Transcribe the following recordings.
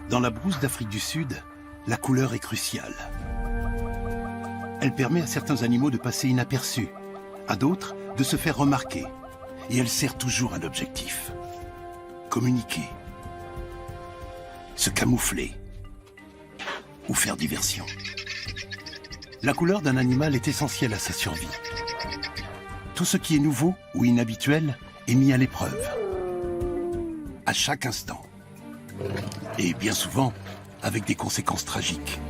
Dans la brousse d'Afrique du Sud, la couleur est cruciale. Elle permet à certains animaux de passer inaperçus, à d'autres de se faire remarquer. Et elle sert toujours un objectif. Communiquer, se camoufler ou faire diversion. La couleur d'un animal est essentielle à sa survie. Tout ce qui est nouveau ou inhabituel est mis à l'épreuve. À chaque instant. Et bien souvent, avec des conséquences tragiques.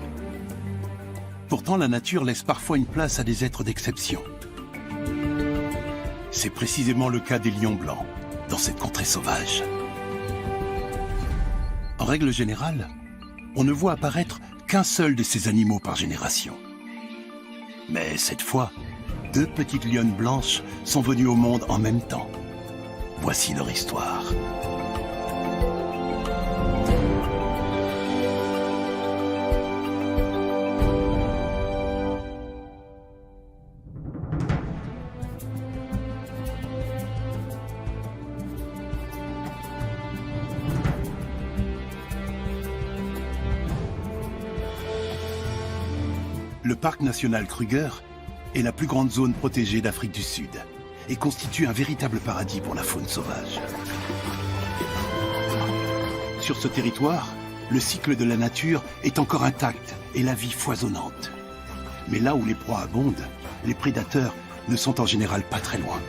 Pourtant, la nature laisse parfois une place à des êtres d'exception. C'est précisément le cas des lions blancs, dans cette contrée sauvage. En règle générale, on ne voit apparaître qu'un seul de ces animaux par génération. Mais cette fois, 2 petites lionnes blanches sont venues au monde en même temps. Voici leur histoire. Le parc national Kruger est la plus grande zone protégée d'Afrique du Sud et constitue un véritable paradis pour la faune sauvage. Sur ce territoire, le cycle de la nature est encore intact et la vie foisonnante. Mais là où les proies abondent, les prédateurs ne sont en général pas très loin.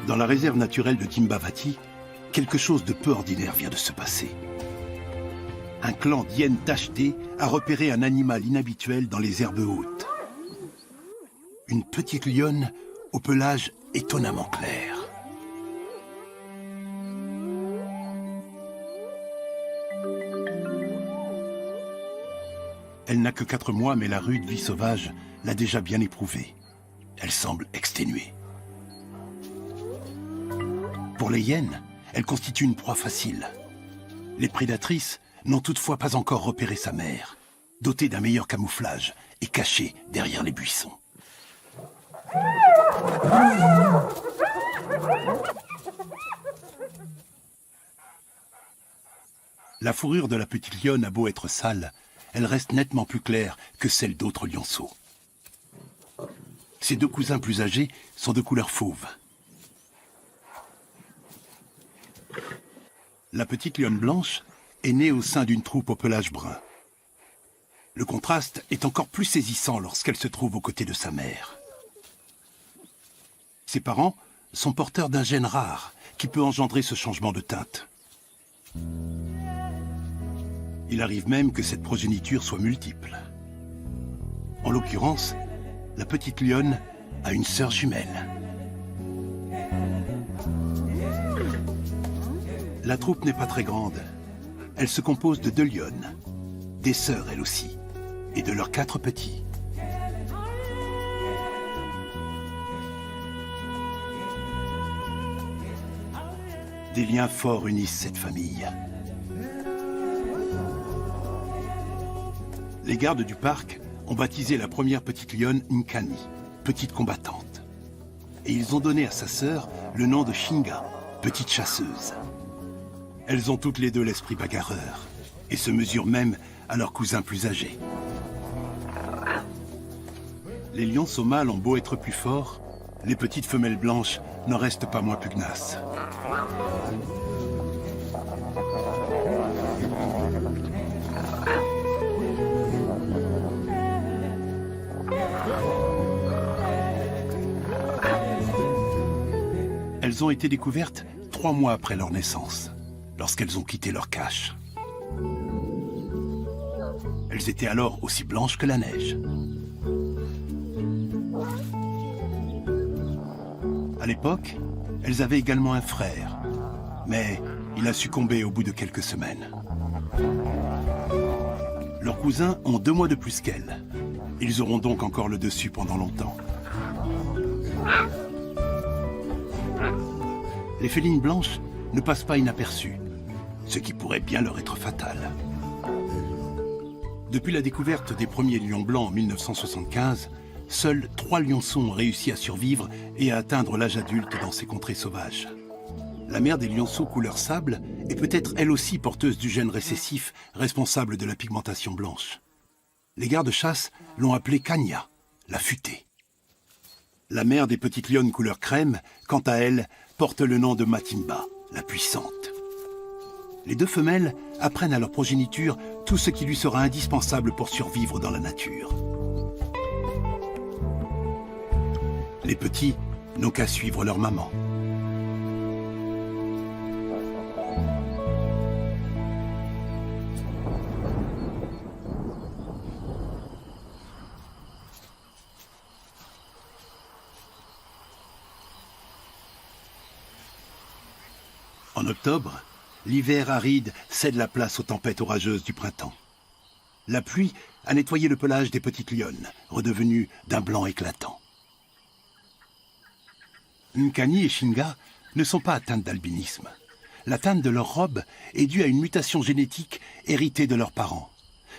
Dans la réserve naturelle de Timbavati, quelque chose de peu ordinaire vient de se passer. Un clan d'hyènes tachetées a repéré un animal inhabituel dans les herbes hautes. Une petite lionne au pelage étonnamment clair. Elle n'a que 4 mois, mais la rude vie sauvage l'a déjà bien éprouvée. Elle semble exténuée. Pour les hyènes, elle constitue une proie facile. Les prédatrices n'ont toutefois pas encore repéré sa mère, dotée d'un meilleur camouflage et cachée derrière les buissons. La fourrure de la petite lionne a beau être sale, elle reste nettement plus claire que celle d'autres lionceaux. Ses 2 cousins plus âgés sont de couleur fauve. La petite lionne blanche est née au sein d'une troupe au pelage brun. Le contraste est encore plus saisissant lorsqu'elle se trouve aux côtés de sa mère. Ses parents sont porteurs d'un gène rare qui peut engendrer ce changement de teinte. Il arrive même que cette progéniture soit multiple. En l'occurrence, la petite lionne a une sœur jumelle. La troupe n'est pas très grande. Elle se compose de 2 lionnes, des sœurs elles aussi, et de leurs 4 petits. Des liens forts unissent cette famille. Les gardes du parc ont baptisé la première petite lionne Nkani, petite combattante. Et ils ont donné à sa sœur le nom de Shinga, petite chasseuse. Elles ont toutes les 2 l'esprit bagarreur et se mesurent même à leurs cousins plus âgés. Les lionceaux mâles ont beau être plus forts, les petites femelles blanches n'en restent pas moins pugnaces. Elles ont été découvertes 3 mois après leur naissance, lorsqu'elles ont quitté leur cache. Elles étaient alors aussi blanches que la neige. À l'époque, elles avaient également un frère, mais il a succombé au bout de quelques semaines. Leurs cousins ont 2 mois de plus qu'elles. Ils auront donc encore le dessus pendant longtemps. Les félines blanches ne passent pas inaperçues, ce qui pourrait bien leur être fatal. Depuis la découverte des premiers lions blancs en 1975, seuls 3 lionceaux ont réussi à survivre et à atteindre l'âge adulte dans ces contrées sauvages. La mère des lionceaux couleur sable est peut-être elle aussi porteuse du gène récessif responsable de la pigmentation blanche. Les gardes-chasse l'ont appelée Kanya, la futée. La mère des petites lionnes couleur crème, quant à elle, porte le nom de Matimba, la puissante. Les deux femelles apprennent à leur progéniture tout ce qui lui sera indispensable pour survivre dans la nature. Les petits n'ont qu'à suivre leur maman. En octobre, l'hiver aride cède la place aux tempêtes orageuses du printemps. La pluie a nettoyé le pelage des petites lionnes, redevenues d'un blanc éclatant. Nkani et Shinga ne sont pas atteintes d'albinisme. La teinte de leur robe est due à une mutation génétique héritée de leurs parents.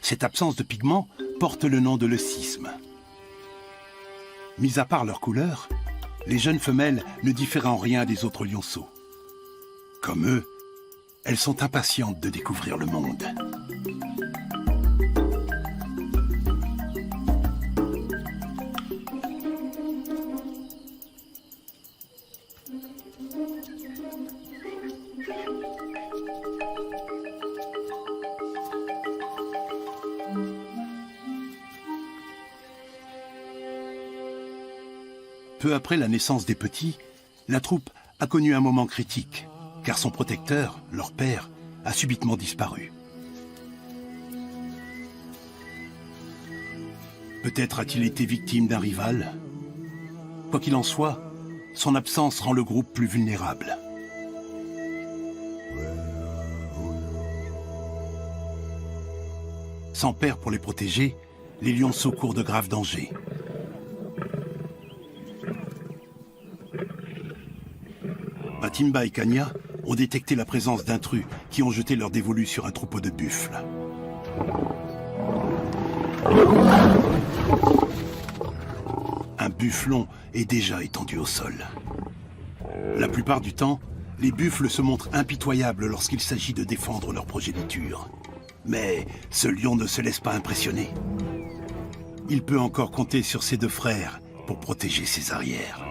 Cette absence de pigments porte le nom de leucisme. Mis à part leur couleur, les jeunes femelles ne diffèrent en rien des autres lionceaux. Comme eux, elles sont impatientes de découvrir le monde. Peu après la naissance des petits, la troupe a connu un moment critique, car son protecteur, leur père, a subitement disparu. Peut-être a-t-il été victime d'un rival. Quoi qu'il en soit, son absence rend le groupe plus vulnérable. Sans père pour les protéger, les lionceaux courent de graves dangers. Matimba et Kanya ont détecté la présence d'intrus qui ont jeté leur dévolu sur un troupeau de buffles. Un bufflon est déjà étendu au sol. La plupart du temps, les buffles se montrent impitoyables lorsqu'il s'agit de défendre leur progéniture. Mais ce lion ne se laisse pas impressionner. Il peut encore compter sur ses deux frères pour protéger ses arrières.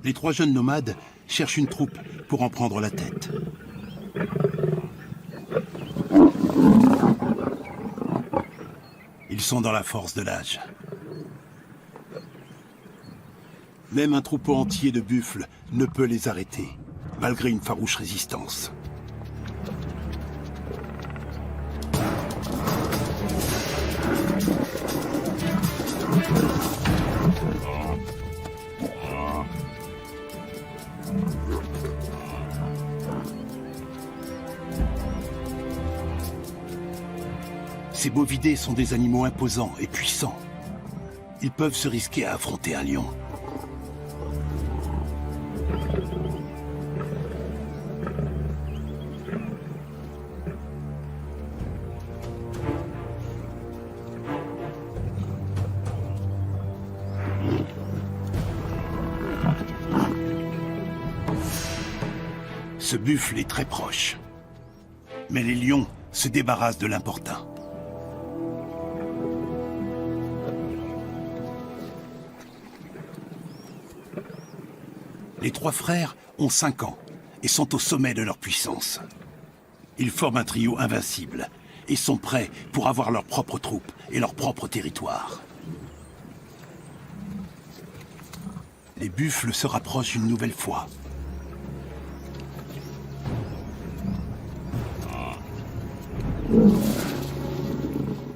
Les trois jeunes nomades cherchent une troupe pour en prendre la tête. Ils sont dans la force de l'âge. Même un troupeau entier de buffles ne peut les arrêter, malgré une farouche résistance. Ces bovidés sont des animaux imposants et puissants. Ils peuvent se risquer à affronter un lion. Ce buffle est très proche. Mais les lions se débarrassent de l'importun. Les trois frères ont 5 ans et sont au sommet de leur puissance. Ils forment un trio invincible et sont prêts pour avoir leur propre troupe et leur propre territoire. Les buffles se rapprochent une nouvelle fois.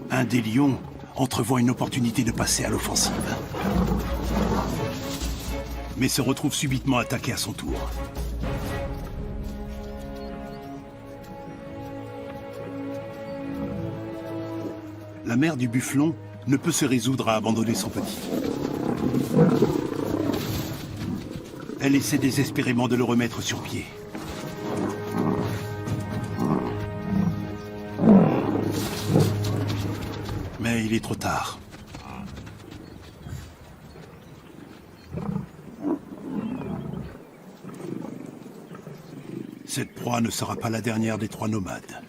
Un des lions entrevoit une opportunité de passer à l'offensive, mais se retrouve subitement attaqué à son tour. La mère du bufflon ne peut se résoudre à abandonner son petit. Elle essaie désespérément de le remettre sur pied. Mais il est trop tard. Cette proie ne sera pas la dernière des 3 nomades.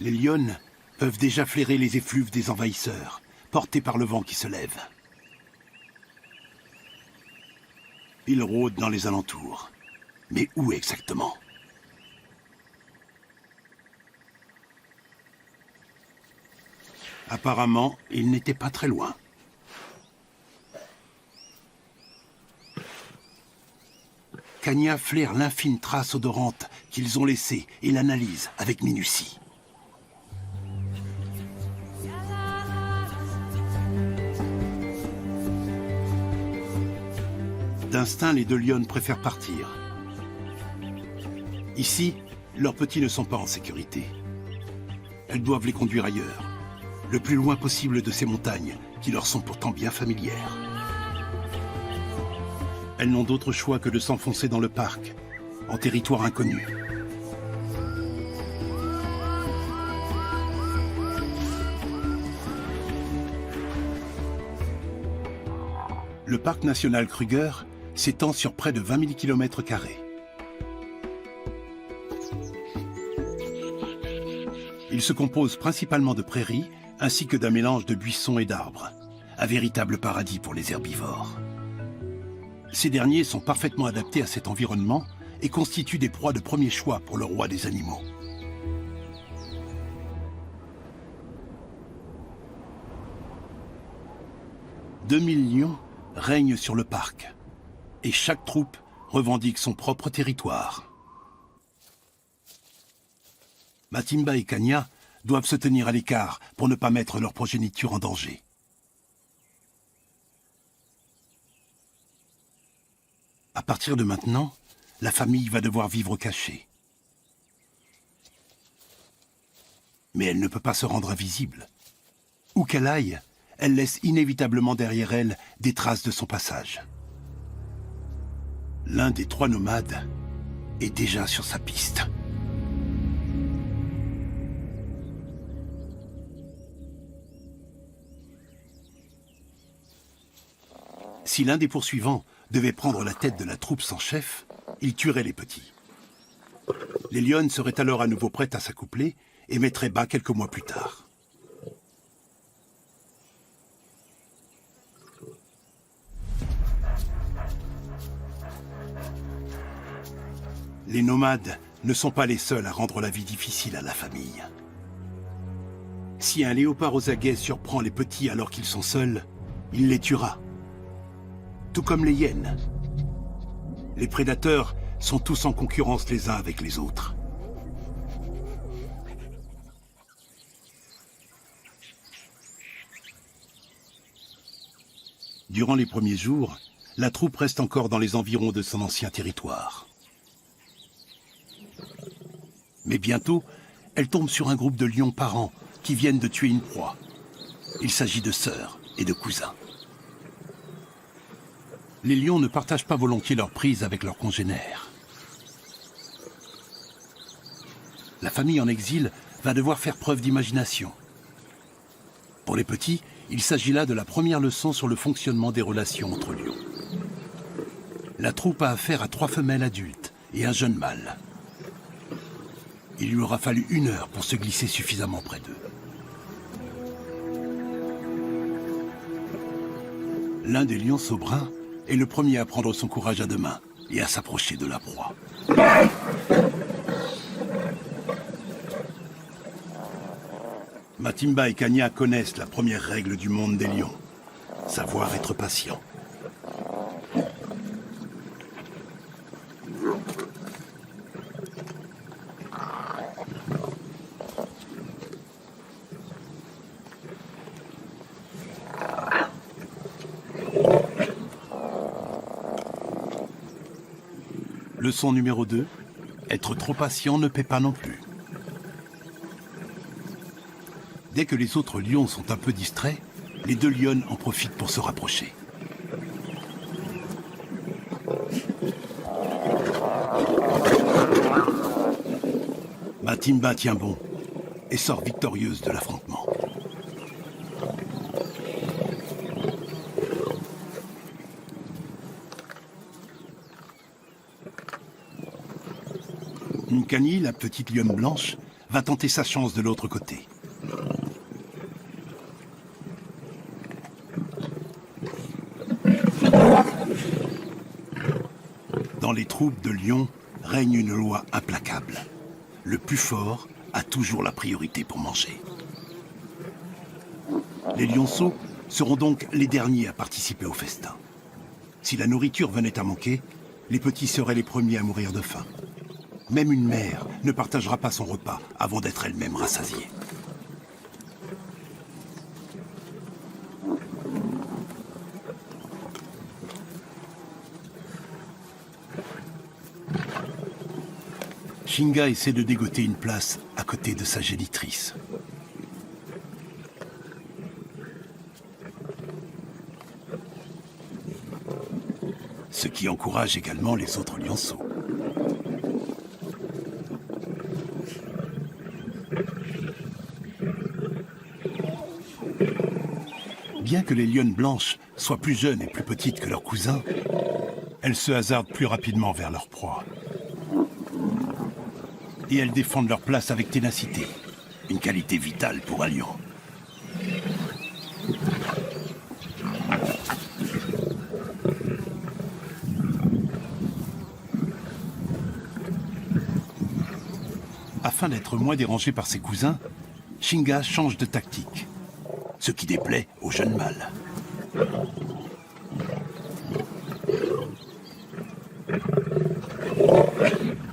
Les lionnes peuvent déjà flairer les effluves des envahisseurs, portés par le vent qui se lève. Ils rôdent dans les alentours. Mais où exactement? Apparemment, ils n'étaient pas très loin. Kanya flaire l'infime trace odorante qu'ils ont laissée et l'analyse avec minutie. D'instinct, les 2 lionnes préfèrent partir. Ici, leurs petits ne sont pas en sécurité. Elles doivent les conduire ailleurs, le plus loin possible de ces montagnes qui leur sont pourtant bien familières. Elles n'ont d'autre choix que de s'enfoncer dans le parc, en territoire inconnu. Le parc national Kruger s'étend sur près de 20 000 km². Il se compose principalement de prairies ainsi que d'un mélange de buissons et d'arbres, un véritable paradis pour les herbivores. Ces derniers sont parfaitement adaptés à cet environnement et constituent des proies de premier choix pour le roi des animaux. « 2000 lions règnent sur le parc, et chaque troupe revendique son propre territoire. Matimba et Kanya doivent se tenir à l'écart pour ne pas mettre leur progéniture en danger. À partir de maintenant, la famille va devoir vivre cachée. Mais elle ne peut pas se rendre invisible. Où qu'elle aille, elle laisse inévitablement derrière elle des traces de son passage. L'un des 3 nomades est déjà sur sa piste. Si l'un des poursuivants devait prendre la tête de la troupe sans chef, il tuerait les petits. Les lionnes seraient alors à nouveau prêtes à s'accoupler et mettraient bas quelques mois plus tard. Les nomades ne sont pas les seuls à rendre la vie difficile à la famille. Si un léopard aux aguets surprend les petits alors qu'ils sont seuls, il les tuera. Tout comme les hyènes. Les prédateurs sont tous en concurrence les uns avec les autres. Durant les premiers jours, la troupe reste encore dans les environs de son ancien territoire. Mais bientôt, elle tombe sur un groupe de lions parents qui viennent de tuer une proie. Il s'agit de sœurs et de cousins. Les lions ne partagent pas volontiers leur prise avec leurs congénères. La famille en exil va devoir faire preuve d'imagination. Pour les petits, il s'agit là de la première leçon sur le fonctionnement des relations entre lions. La troupe a affaire à 3 femelles adultes et un jeune mâle. Il lui aura fallu 1 heure pour se glisser suffisamment près d'eux. L'un des lionceaux bruns est le premier à prendre son courage à 2 mains et à s'approcher de la proie. Matimba et Kanya connaissent la première règle du monde des lions, savoir être patient. Leçon numéro 2, être trop patient ne paie pas non plus. Dès que les autres lions sont un peu distraits, les 2 lionnes en profitent pour se rapprocher. Matimba tient bon et sort victorieuse de l'affrontement. Kani, la petite lionne blanche, va tenter sa chance de l'autre côté. Dans les troupes de lions règne une loi implacable. Le plus fort a toujours la priorité pour manger. Les lionceaux seront donc les derniers à participer au festin. Si la nourriture venait à manquer, les petits seraient les premiers à mourir de faim. Même une mère ne partagera pas son repas avant d'être elle-même rassasiée. Shinga essaie de dégoter une place à côté de sa génitrice. Ce qui encourage également les autres lionceaux. Bien que les lionnes blanches soient plus jeunes et plus petites que leurs cousins, elles se hasardent plus rapidement vers leur proie. Et elles défendent leur place avec ténacité, une qualité vitale pour un lion. Afin d'être moins dérangé par ses cousins, Shinga change de tactique, ce qui déplaît au jeune mâle.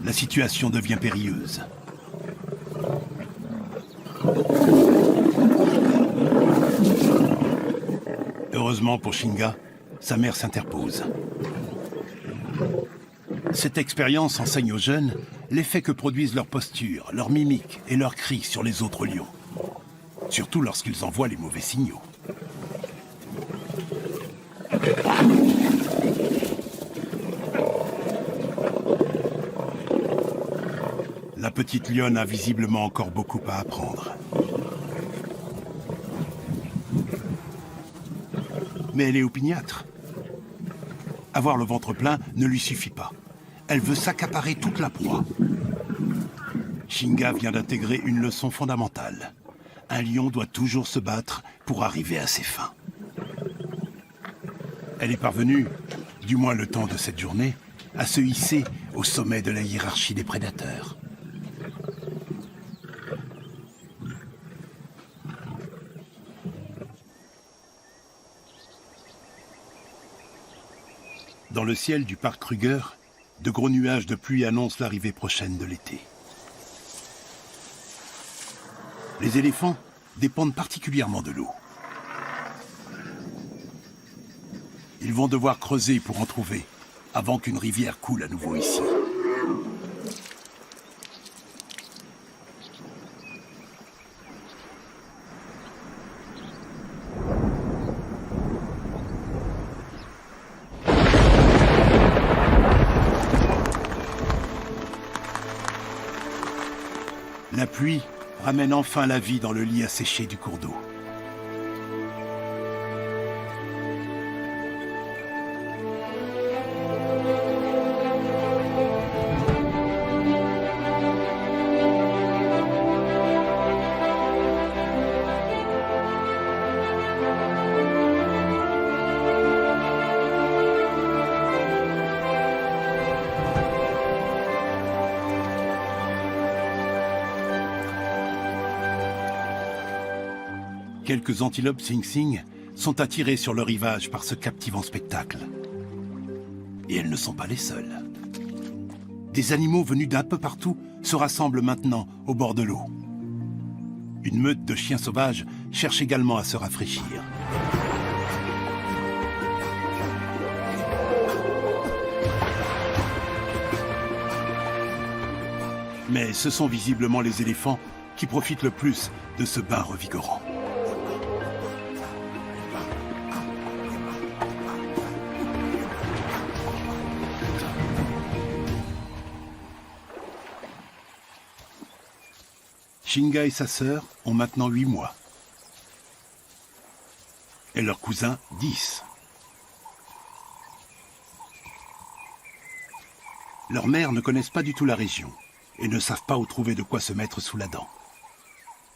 La situation devient périlleuse. Heureusement pour Shinga, sa mère s'interpose. Cette expérience enseigne aux jeunes l'effet que produisent leur posture, leur mimique et leurs cris sur les autres lions. Surtout lorsqu'ils envoient les mauvais signaux. La petite lionne a visiblement encore beaucoup à apprendre. Mais elle est opiniâtre. Avoir le ventre plein ne lui suffit pas. Elle veut s'accaparer toute la proie. Shinga vient d'intégrer une leçon fondamentale. Un lion doit toujours se battre pour arriver à ses fins. Elle est parvenue, du moins le temps de cette journée, à se hisser au sommet de la hiérarchie des prédateurs. Dans le ciel du parc Kruger, de gros nuages de pluie annoncent l'arrivée prochaine de l'été. Les éléphants dépendent particulièrement de l'eau. Ils vont devoir creuser pour en trouver, avant qu'une rivière coule à nouveau ici. La pluie ramène enfin la vie dans le lit asséché du cours d'eau. Quelques antilopes Sing Sing sont attirées sur le rivage par ce captivant spectacle. Et elles ne sont pas les seules. Des animaux venus d'un peu partout se rassemblent maintenant au bord de l'eau. Une meute de chiens sauvages cherche également à se rafraîchir. Mais ce sont visiblement les éléphants qui profitent le plus de ce bain revigorant. Shinga et sa sœur ont maintenant 8 mois. Et leur cousin 10. Leurs mères ne connaissent pas du tout la région. et ne savent pas où trouver de quoi se mettre sous la dent.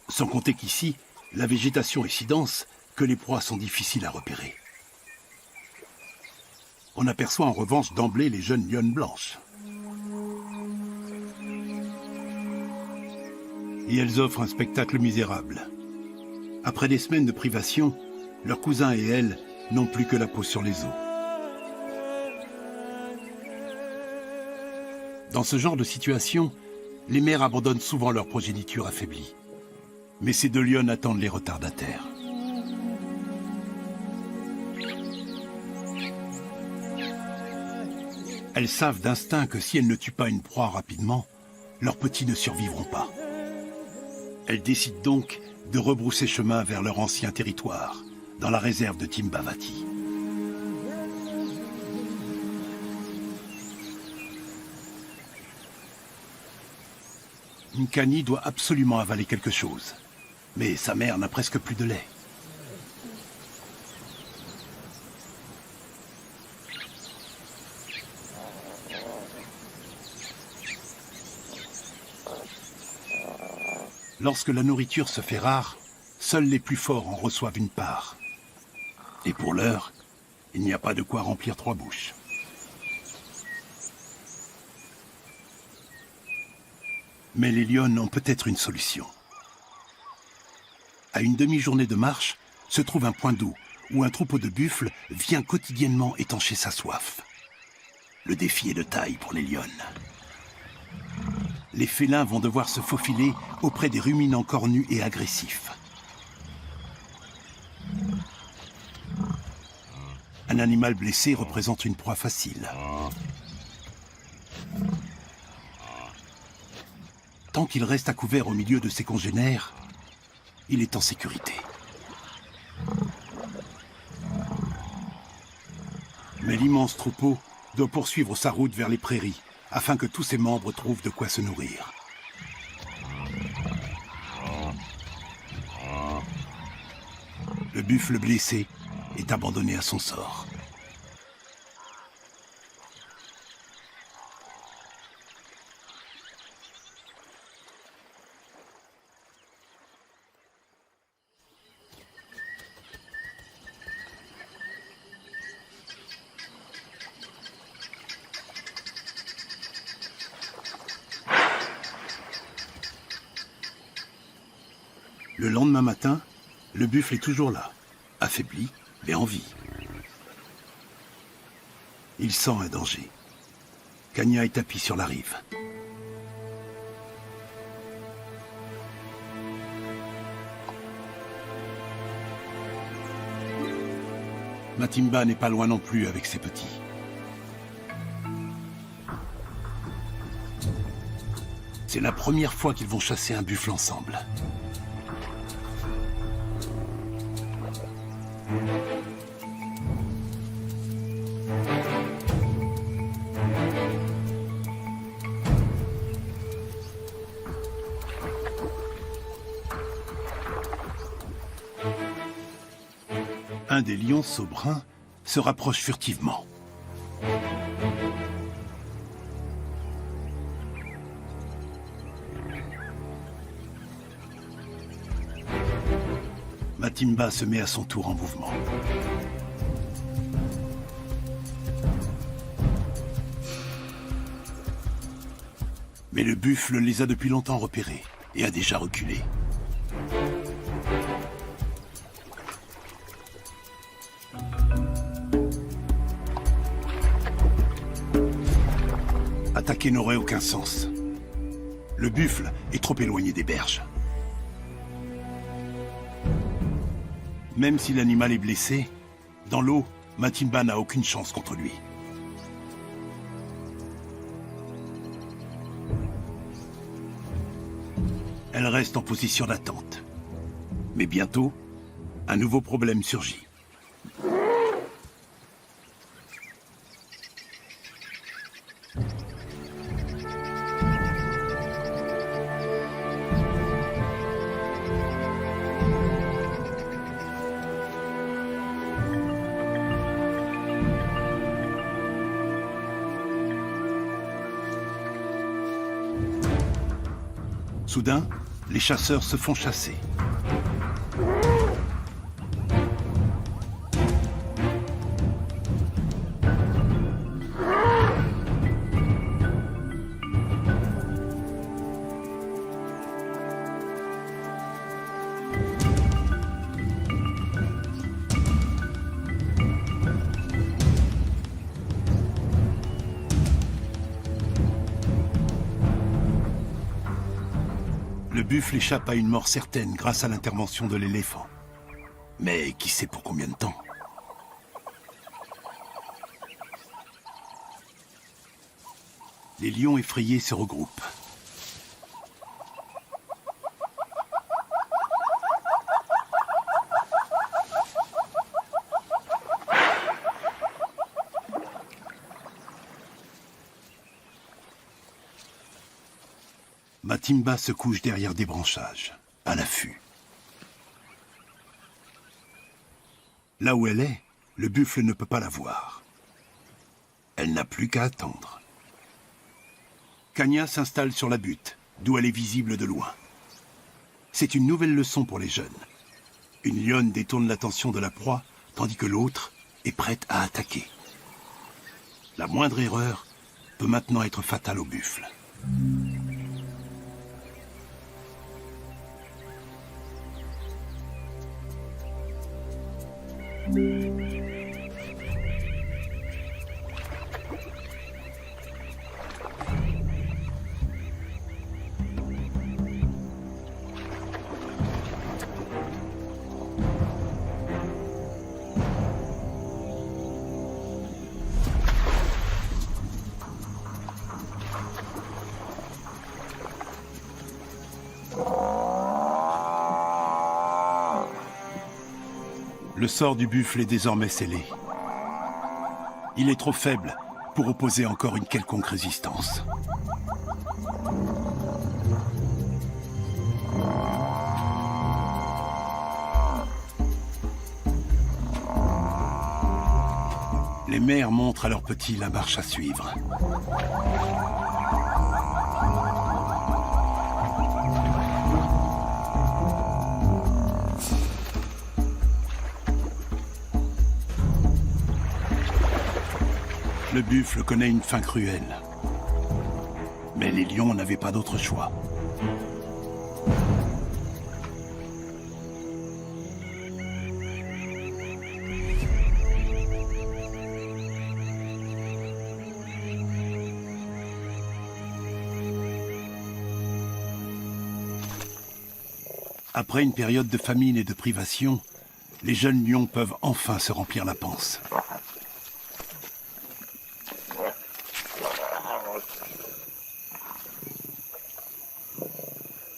Sans compter qu'ici, la végétation est si dense que les proies sont difficiles à repérer. On aperçoit en revanche d'emblée les jeunes lionnes blanches. Et elles offrent un spectacle misérable. Après des semaines de privation, leurs cousins et elles n'ont plus que la peau sur les os. Dans ce genre de situation, les mères abandonnent souvent leur progéniture affaiblie. Mais ces deux lionnes attendent les retardataires. Elles savent d'instinct que si elles ne tuent pas une proie rapidement, leurs petits ne survivront pas. Elles décident donc de rebrousser chemin vers leur ancien territoire, dans la réserve de Timbavati. Nkani doit absolument avaler quelque chose, mais sa mère n'a presque plus de lait. Lorsque la nourriture se fait rare, seuls les plus forts en reçoivent une part. Et pour l'heure, il n'y a pas de quoi remplir 3 bouches. Mais les lionnes ont peut-être une solution. À une demi-journée de marche, se trouve un point d'eau où un troupeau de buffles vient quotidiennement étancher sa soif. Le défi est de taille pour les lionnes. Les félins vont devoir se faufiler auprès des ruminants cornus et agressifs. Un animal blessé représente une proie facile. Tant qu'il reste à couvert au milieu de ses congénères, il est en sécurité. Mais l'immense troupeau doit poursuivre sa route vers les prairies, afin que tous ses membres trouvent de quoi se nourrir. Le buffle blessé est abandonné à son sort. Le lendemain matin, le buffle est toujours là, affaibli, mais en vie. Il sent un danger. Kanya est tapie sur la rive. Matimba n'est pas loin non plus avec ses petits. C'est la première fois qu'ils vont chasser un buffle ensemble. Un des lionceaux bruns se rapproche furtivement. Matimba se met à son tour en mouvement. Mais le buffle les a depuis longtemps repérés et a déjà reculé. Attaquer n'aurait aucun sens. Le buffle est trop éloigné des berges. Même si l'animal est blessé, dans l'eau, Matimba n'a aucune chance contre lui. Elle reste en position d'attente. Mais bientôt, un nouveau problème surgit. Soudain, les chasseurs se font chasser. Le buffle échappe à une mort certaine grâce à l'intervention de l'éléphant. Mais qui sait pour combien de temps? Les lions effrayés se regroupent. Matimba se couche derrière des branchages, à l'affût. Là où elle est, le buffle ne peut pas la voir. Elle n'a plus qu'à attendre. Kanya s'installe sur la butte, d'où elle est visible de loin. C'est une nouvelle leçon pour les jeunes. Une lionne détourne l'attention de la proie, tandis que l'autre est prête à attaquer. La moindre erreur peut maintenant être fatale au buffle. Le sort du buffle est désormais scellé. Il est trop faible pour opposer encore une quelconque résistance. Les mères montrent à leurs petits la marche à suivre. Le buffle connaît une faim cruelle. Mais les lions n'avaient pas d'autre choix. Après une période de famine et de privation, les jeunes lions peuvent enfin se remplir la panse.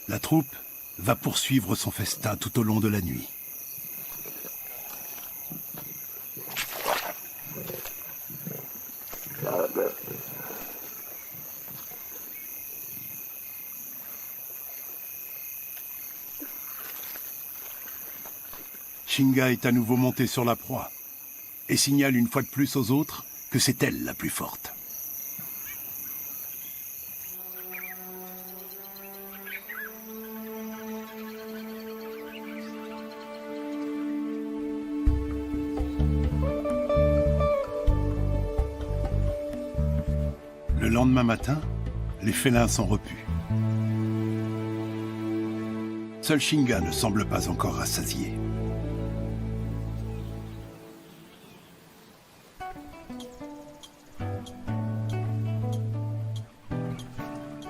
La troupe va poursuivre son festin tout au long de la nuit. Shinga est à nouveau montée sur la proie et signale une fois de plus aux autres que c'est elle la plus forte. Le lendemain matin, les félins sont repus. Seul Shinga ne semble pas encore rassasié.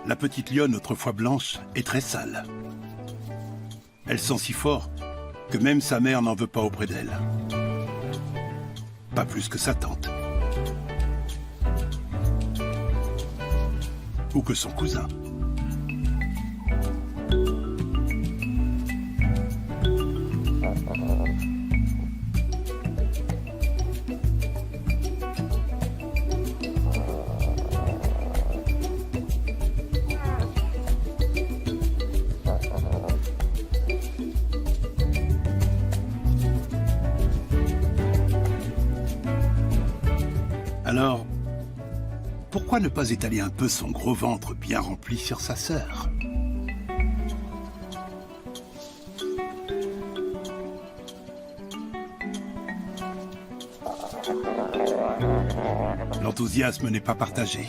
La petite lionne, autrefois blanche, est très sale. Elle sent si fort que même sa mère n'en veut pas auprès d'elle. Pas plus que sa tante. Ou que son cousin. Alors, pourquoi ne pas étaler un peu son gros ventre bien rempli sur sa sœur? L'enthousiasme n'est pas partagé.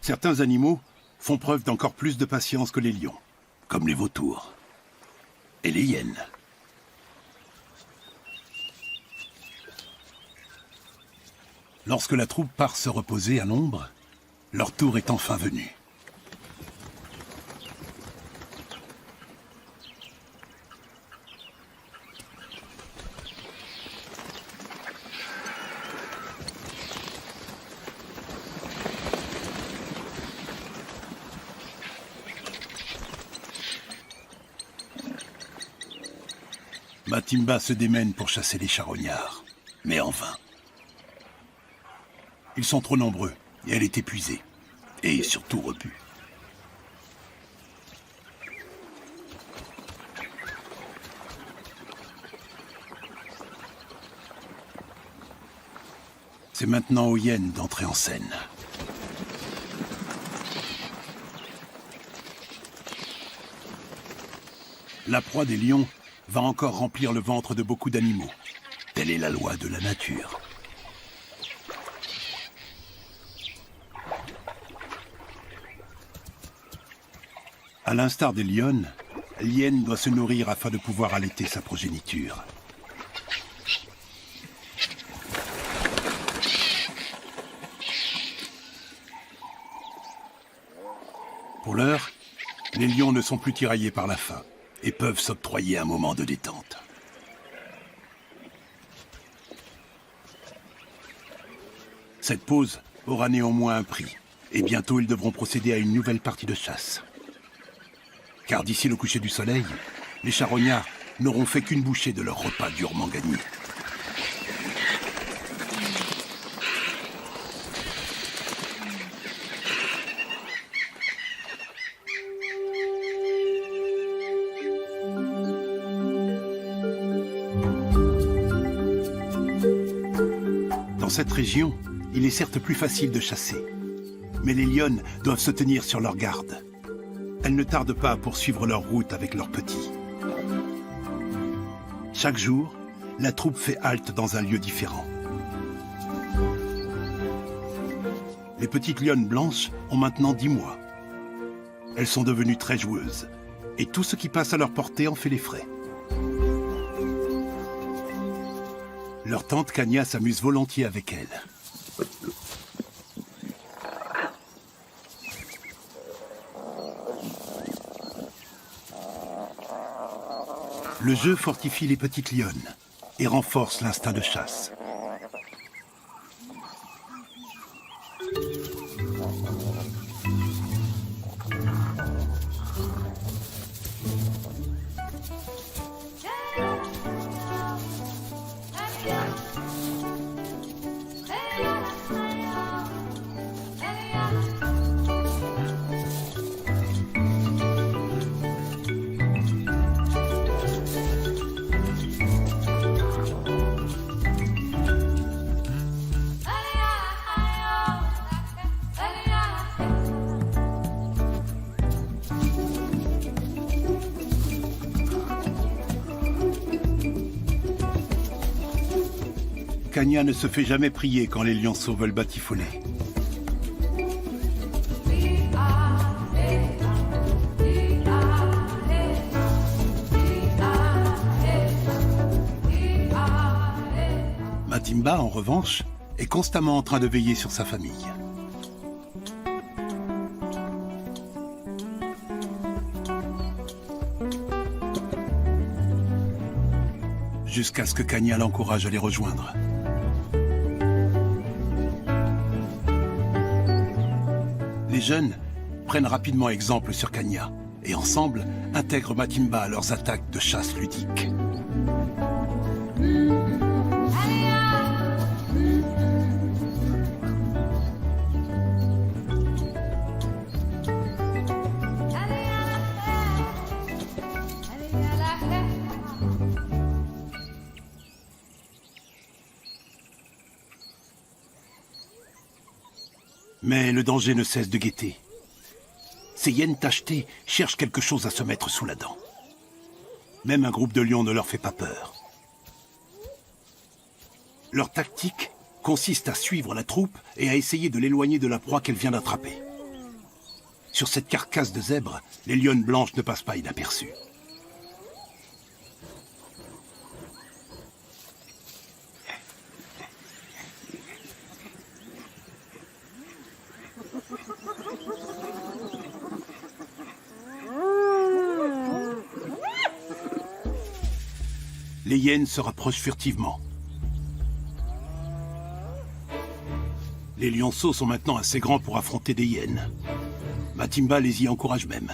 Certains animaux font preuve d'encore plus de patience que les lions, comme les vautours et les hyènes. Lorsque la troupe part se reposer à l'ombre, leur tour est enfin venu. Matimba se démène pour chasser les charognards, mais en vain. Ils sont trop nombreux, et elle est épuisée, et surtout repue. C'est maintenant aux hyènes d'entrer en scène. La proie des lions va encore remplir le ventre de beaucoup d'animaux. Telle est la loi de la nature. À l'instar des lionnes, l'hyène doit se nourrir afin de pouvoir allaiter sa progéniture. Pour l'heure, les lions ne sont plus tiraillés par la faim et peuvent s'octroyer un moment de détente. Cette pause aura néanmoins un prix, et bientôt ils devront procéder à une nouvelle partie de chasse. Car d'ici le coucher du soleil, les charognards n'auront fait qu'une bouchée de leur repas durement gagné. Dans cette région, il est certes plus facile de chasser, mais les lionnes doivent se tenir sur leur garde. Elles ne tardent pas à poursuivre leur route avec leurs petits. Chaque jour, la troupe fait halte dans un lieu différent. Les petites lionnes blanches ont maintenant 10 mois. Elles sont devenues très joueuses, et tout ce qui passe à leur portée en fait les frais. Leur tante Kanya s'amuse volontiers avec elles. Le jeu fortifie les petites lionnes et renforce l'instinct de chasse. Kanya ne se fait jamais prier quand les lionceaux veulent batifoler. Matimba, en revanche, est constamment en train de veiller sur sa famille. Jusqu'à ce que Kanya l'encourage à les rejoindre. Les jeunes prennent rapidement exemple sur Kanya et ensemble intègrent Matimba à leurs attaques de chasse ludiques. Mais le danger ne cesse de guetter. Ces hyènes tachetées cherchent quelque chose à se mettre sous la dent. Même un groupe de lions ne leur fait pas peur. Leur tactique consiste à suivre la troupe et à essayer de l'éloigner de la proie qu'elle vient d'attraper. Sur cette carcasse de zèbre, les lionnes blanches ne passent pas inaperçues. Les hyènes se rapprochent furtivement. Les lionceaux sont maintenant assez grands pour affronter des hyènes. Matimba les y encourage même.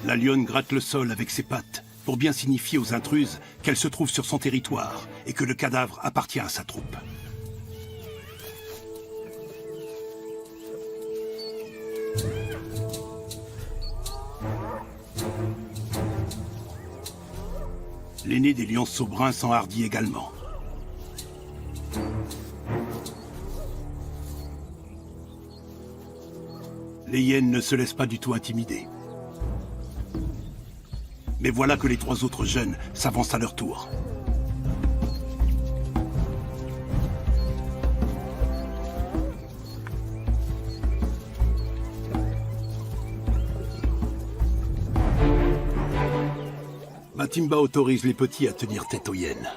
La lionne gratte le sol avec ses pattes pour bien signifier aux intruses qu'elle se trouve sur son territoire et que le cadavre appartient à sa troupe. L'aîné des lionceaux bruns s'enhardit également. Les hyènes ne se laissent pas du tout intimider. Mais voilà que les trois autres jeunes s'avancent à leur tour. Matimba autorise les petits à tenir tête aux hyènes.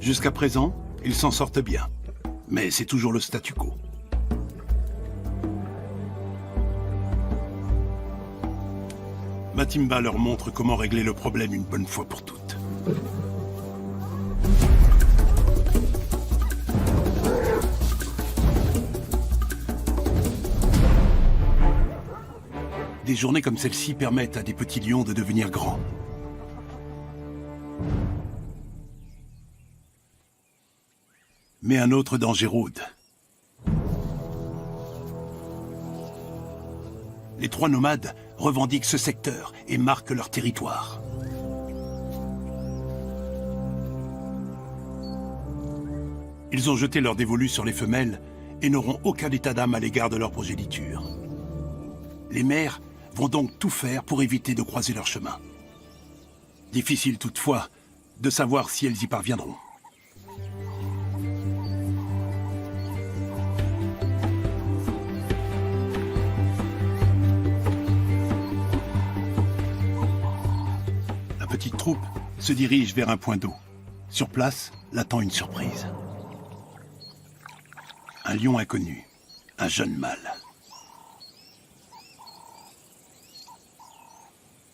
Jusqu'à présent, ils s'en sortent bien. Mais c'est toujours le statu quo. Matimba leur montre comment régler le problème une bonne fois pour toutes. Des journées comme celle-ci permettent à des petits lions de devenir grands. Mais un autre danger rôde. Les trois nomades revendiquent ce secteur et marquent leur territoire. Ils ont jeté leur dévolu sur les femelles et n'auront aucun état d'âme à l'égard de leur progéniture. Les mères vont donc tout faire pour éviter de croiser leur chemin. Difficile toutefois de savoir si elles y parviendront. La petite troupe se dirige vers un point d'eau. Sur place, l'attend une surprise. Un lion inconnu, un jeune mâle.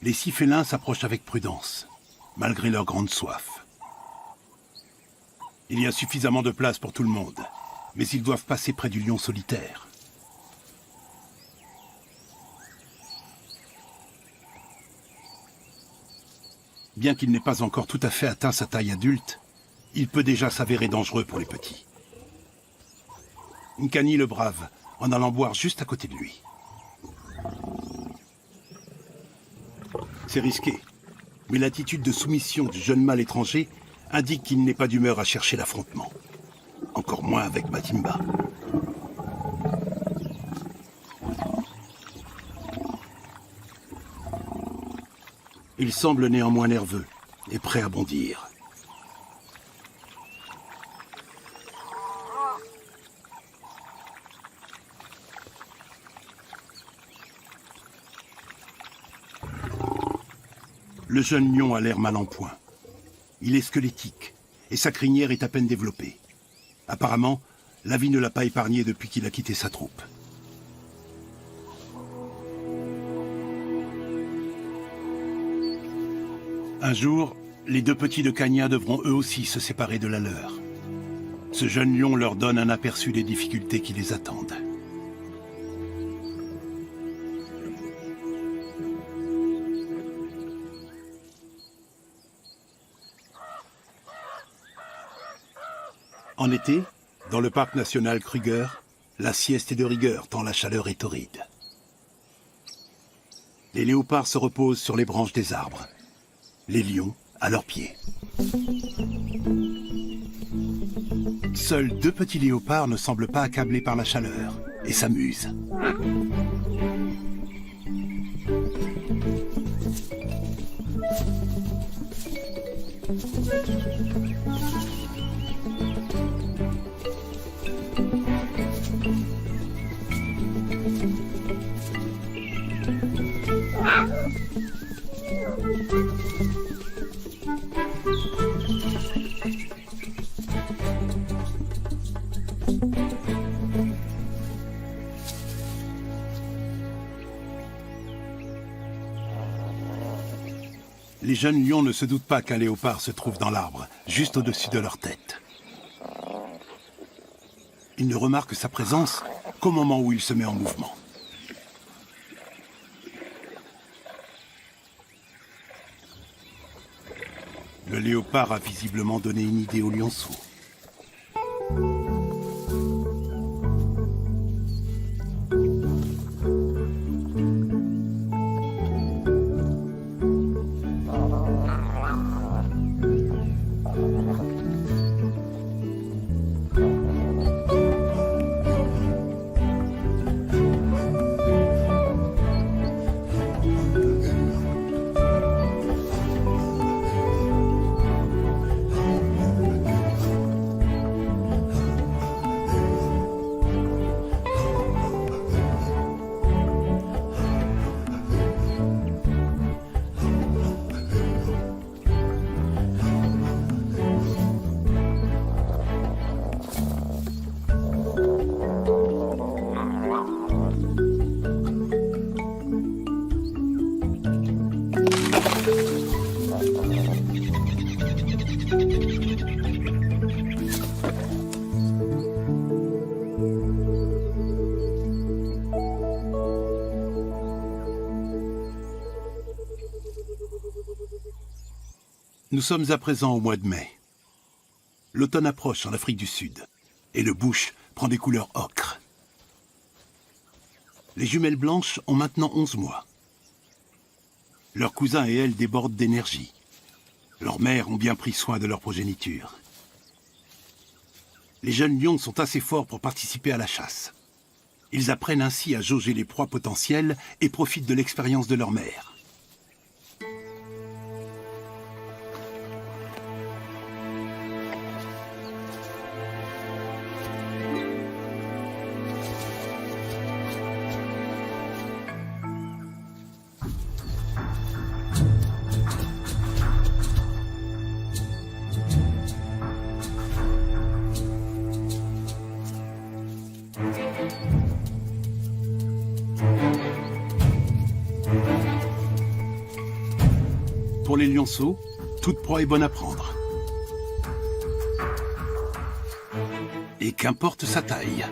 Les 6 félins s'approchent avec prudence, malgré leur grande soif. Il y a suffisamment de place pour tout le monde, mais ils doivent passer près du lion solitaire. Bien qu'il n'ait pas encore tout à fait atteint sa taille adulte, il peut déjà s'avérer dangereux pour les petits. Nkani le brave, en allant boire juste à côté de lui. C'est risqué, mais l'attitude de soumission du jeune mâle étranger indique qu'il n'est pas d'humeur à chercher l'affrontement. Encore moins avec Matimba. Il semble néanmoins nerveux et prêt à bondir. Le jeune lion a l'air mal en point. Il est squelettique et sa crinière est à peine développée. Apparemment, la vie ne l'a pas épargné depuis qu'il a quitté sa troupe. Un jour, les 2 petits de Kanya devront eux aussi se séparer de la leur. Ce jeune lion leur donne un aperçu des difficultés qui les attendent. En été, dans le parc national Kruger, la sieste est de rigueur tant la chaleur est torride. Les léopards se reposent sur les branches des arbres, les lions à leurs pieds. Seuls 2 petits léopards ne semblent pas accablés par la chaleur et s'amusent. Les jeunes lions ne se doutent pas qu'un léopard se trouve dans l'arbre, juste au-dessus de leur tête. Ils ne remarquent sa présence qu'au moment où il se met en mouvement. Le léopard a visiblement donné une idée au lionceau. Nous sommes à présent au mois de mai. L'automne approche en Afrique du Sud et le bush prend des couleurs ocre. Les jumelles blanches ont maintenant 11 mois. Leurs cousins et elles débordent d'énergie. Leurs mères ont bien pris soin de leur progéniture. Les jeunes lions sont assez forts pour participer à la chasse. Ils apprennent ainsi à jauger les proies potentielles et profitent de l'expérience de leur mère. Pour les lionceaux, toute proie est bonne à prendre. Et qu'importe sa taille.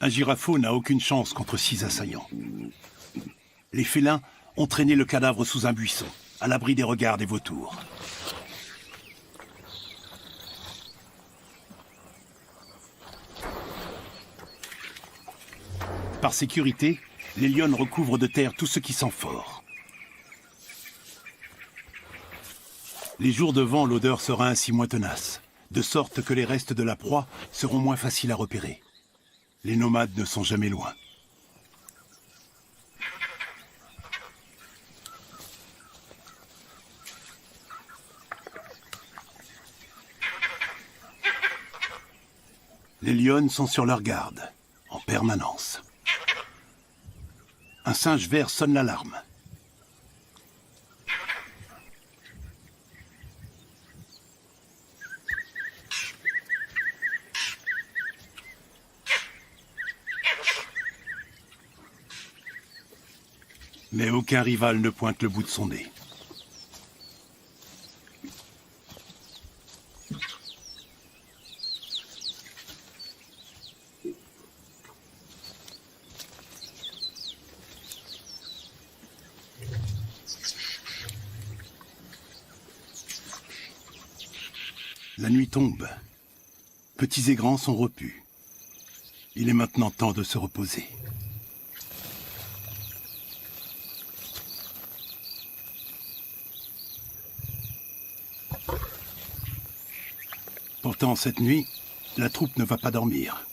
Un girafeau n'a aucune chance contre 6 assaillants. Les félins ont traîné le cadavre sous un buisson, à l'abri des regards des vautours. Par sécurité, les lionnes recouvrent de terre tout ce qui sent fort. Les jours de vent, l'odeur sera ainsi moins tenace, de sorte que les restes de la proie seront moins faciles à repérer. Les nomades ne sont jamais loin. Les lionnes sont sur leur garde, en permanence. Un singe vert sonne l'alarme. Mais aucun rival ne pointe le bout de son nez. La nuit tombe. Petits et grands sont repus. Il est maintenant temps de se reposer. Pourtant, cette nuit, la troupe ne va pas dormir.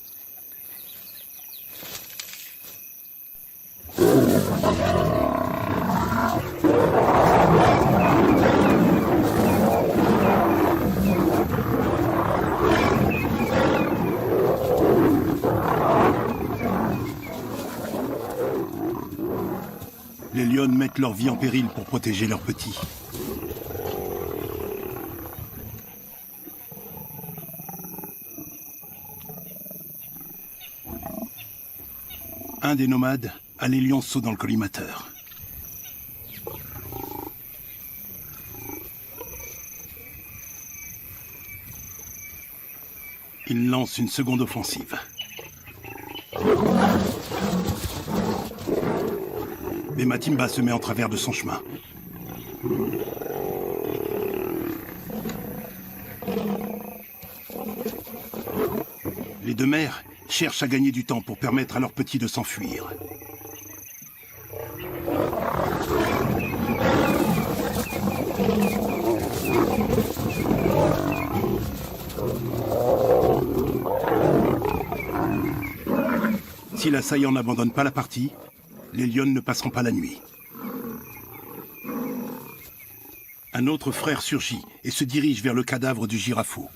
Les lionnes mettent leur vie en péril pour protéger leurs petits. Un des nomades a les lionceaux dans le collimateur. Il lance une seconde offensive. Mais Matimba se met en travers de son chemin. Les deux mères cherchent à gagner du temps pour permettre à leurs petits de s'enfuir. Si l'assaillant n'abandonne pas la partie, les lionnes ne passeront pas la nuit. Un autre frère surgit et se dirige vers le cadavre du girafeau.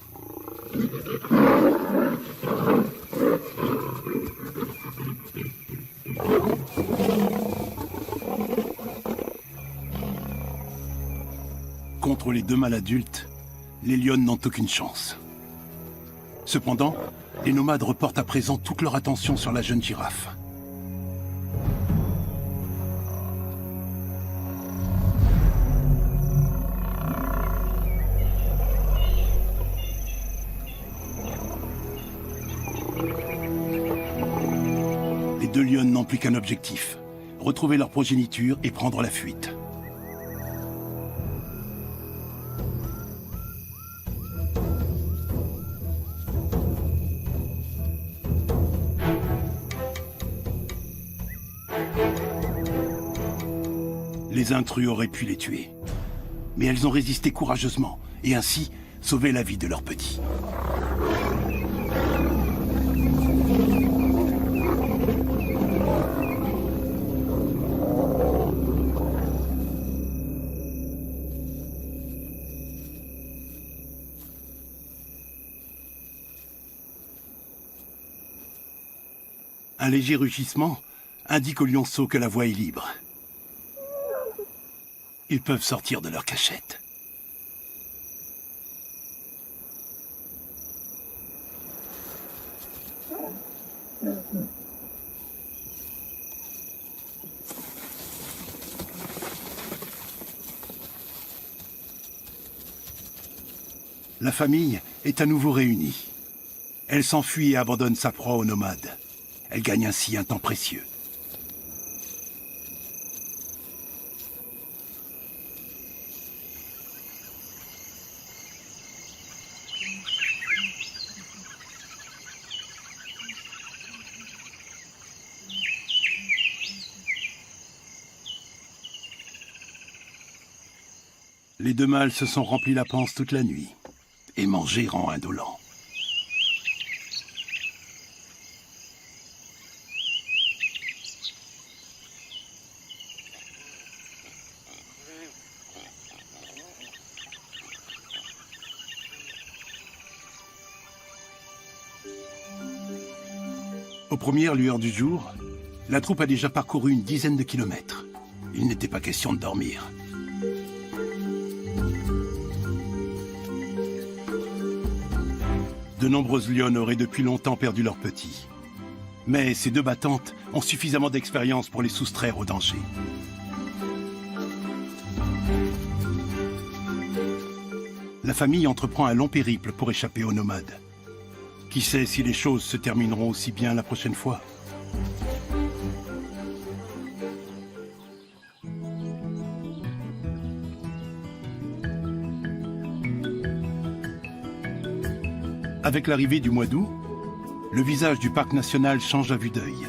Contre les deux mâles adultes, les lionnes n'ont aucune chance. Cependant, les nomades reportent à présent toute leur attention sur la jeune girafe. Les deux lionnes n'ont plus qu'un objectif, retrouver leur progéniture et prendre la fuite. Les intrus auraient pu les tuer. Mais elles ont résisté courageusement et ainsi sauvé la vie de leurs petits. Un léger rugissement indique aux lionceaux que la voie est libre. Ils peuvent sortir de leur cachette. La famille est à nouveau réunie. Elle s'enfuit et abandonne sa proie aux nomades. Elle gagne ainsi un temps précieux. Les deux mâles se sont remplis la panse toute la nuit, et manger rend indolent. Aux premières lueurs du jour, la troupe a déjà parcouru une dizaine de kilomètres. Il n'était pas question de dormir. De nombreuses lionnes auraient depuis longtemps perdu leurs petits. Mais ces deux battantes ont suffisamment d'expérience pour les soustraire au danger. la famille entreprend un long périple pour échapper aux nomades. Qui sait si les choses se termineront aussi bien la prochaine fois? Avec l'arrivée du mois d'août, le visage du parc national change à vue d'œil.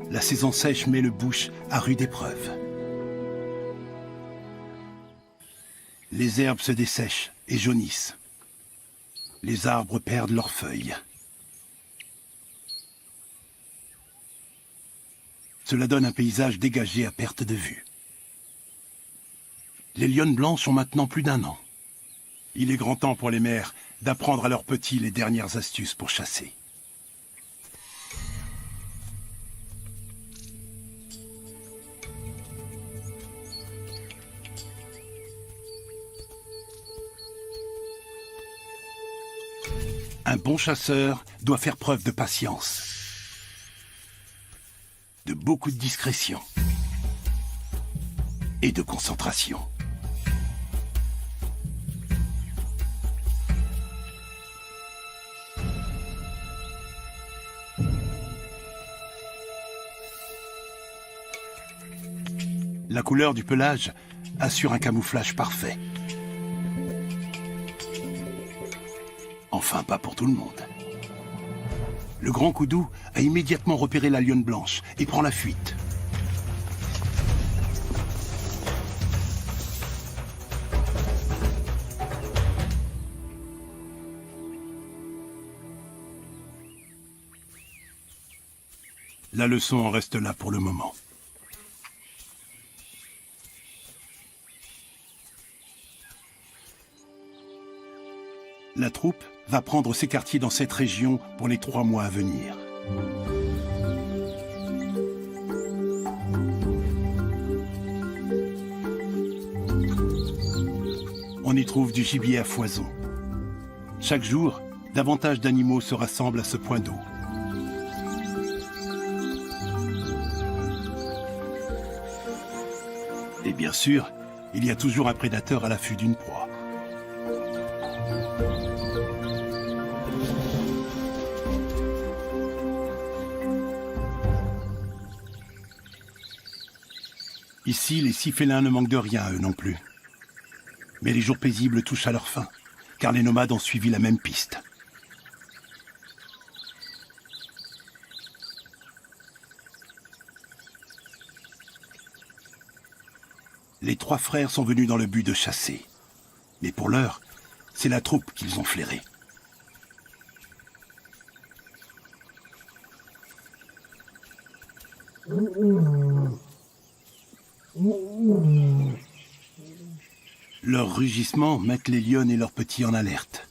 La saison sèche met le bush à rude épreuve. Les herbes se dessèchent et jaunissent. Les arbres perdent leurs feuilles. Cela donne un paysage dégagé à perte de vue. Les lionnes blanches ont maintenant plus d'1 an. Il est grand temps pour les mères d'apprendre à leurs petits les dernières astuces pour chasser. Un bon chasseur doit faire preuve de patience, de beaucoup de discrétion et de concentration. La couleur du pelage assure un camouflage parfait. Enfin, pas pour tout le monde. Le grand Koudou a immédiatement repéré la lionne blanche et prend la fuite. La leçon en reste là pour le moment. La troupe va prendre ses quartiers dans cette région pour les 3 mois à venir. On y trouve du gibier à foison. Chaque jour, davantage d'animaux se rassemblent à ce point d'eau. Et bien sûr, il y a toujours un prédateur à l'affût d'une proie. Ici, les 6 félins ne manquent de rien, eux non plus. Mais les jours paisibles touchent à leur fin, car les nomades ont suivi la même piste. Les 3 frères sont venus dans le but de chasser. Mais pour l'heure, c'est la troupe qu'ils ont flairée. Leurs rugissements mettent les lionnes et leurs petits en alerte.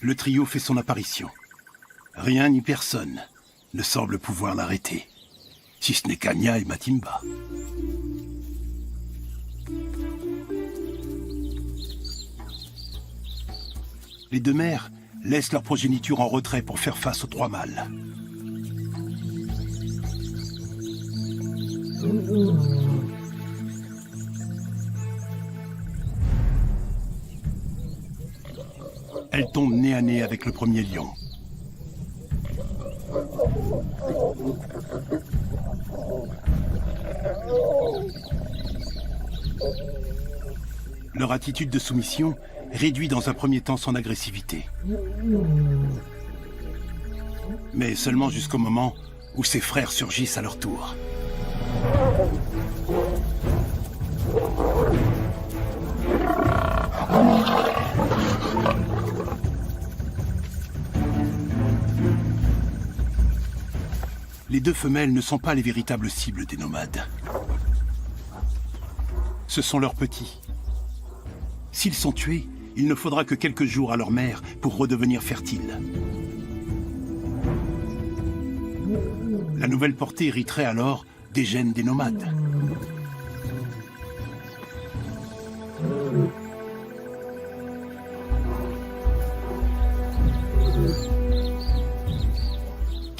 Le trio fait son apparition. Rien ni personne ne semble pouvoir l'arrêter, si ce n'est Kanya et Matimba. Les 2 mères laissent leur progéniture en retrait pour faire face aux 3 mâles. Elles tombent nez à nez avec le premier lion. Leur attitude de soumission réduit dans un premier temps son agressivité. Mais seulement jusqu'au moment où ses frères surgissent à leur tour. Les 2 femelles ne sont pas les véritables cibles des nomades. Ce sont leurs petits. S'ils sont tués, il ne faudra que quelques jours à leur mère pour redevenir fertiles. La nouvelle portée hériterait alors des gènes des nomades.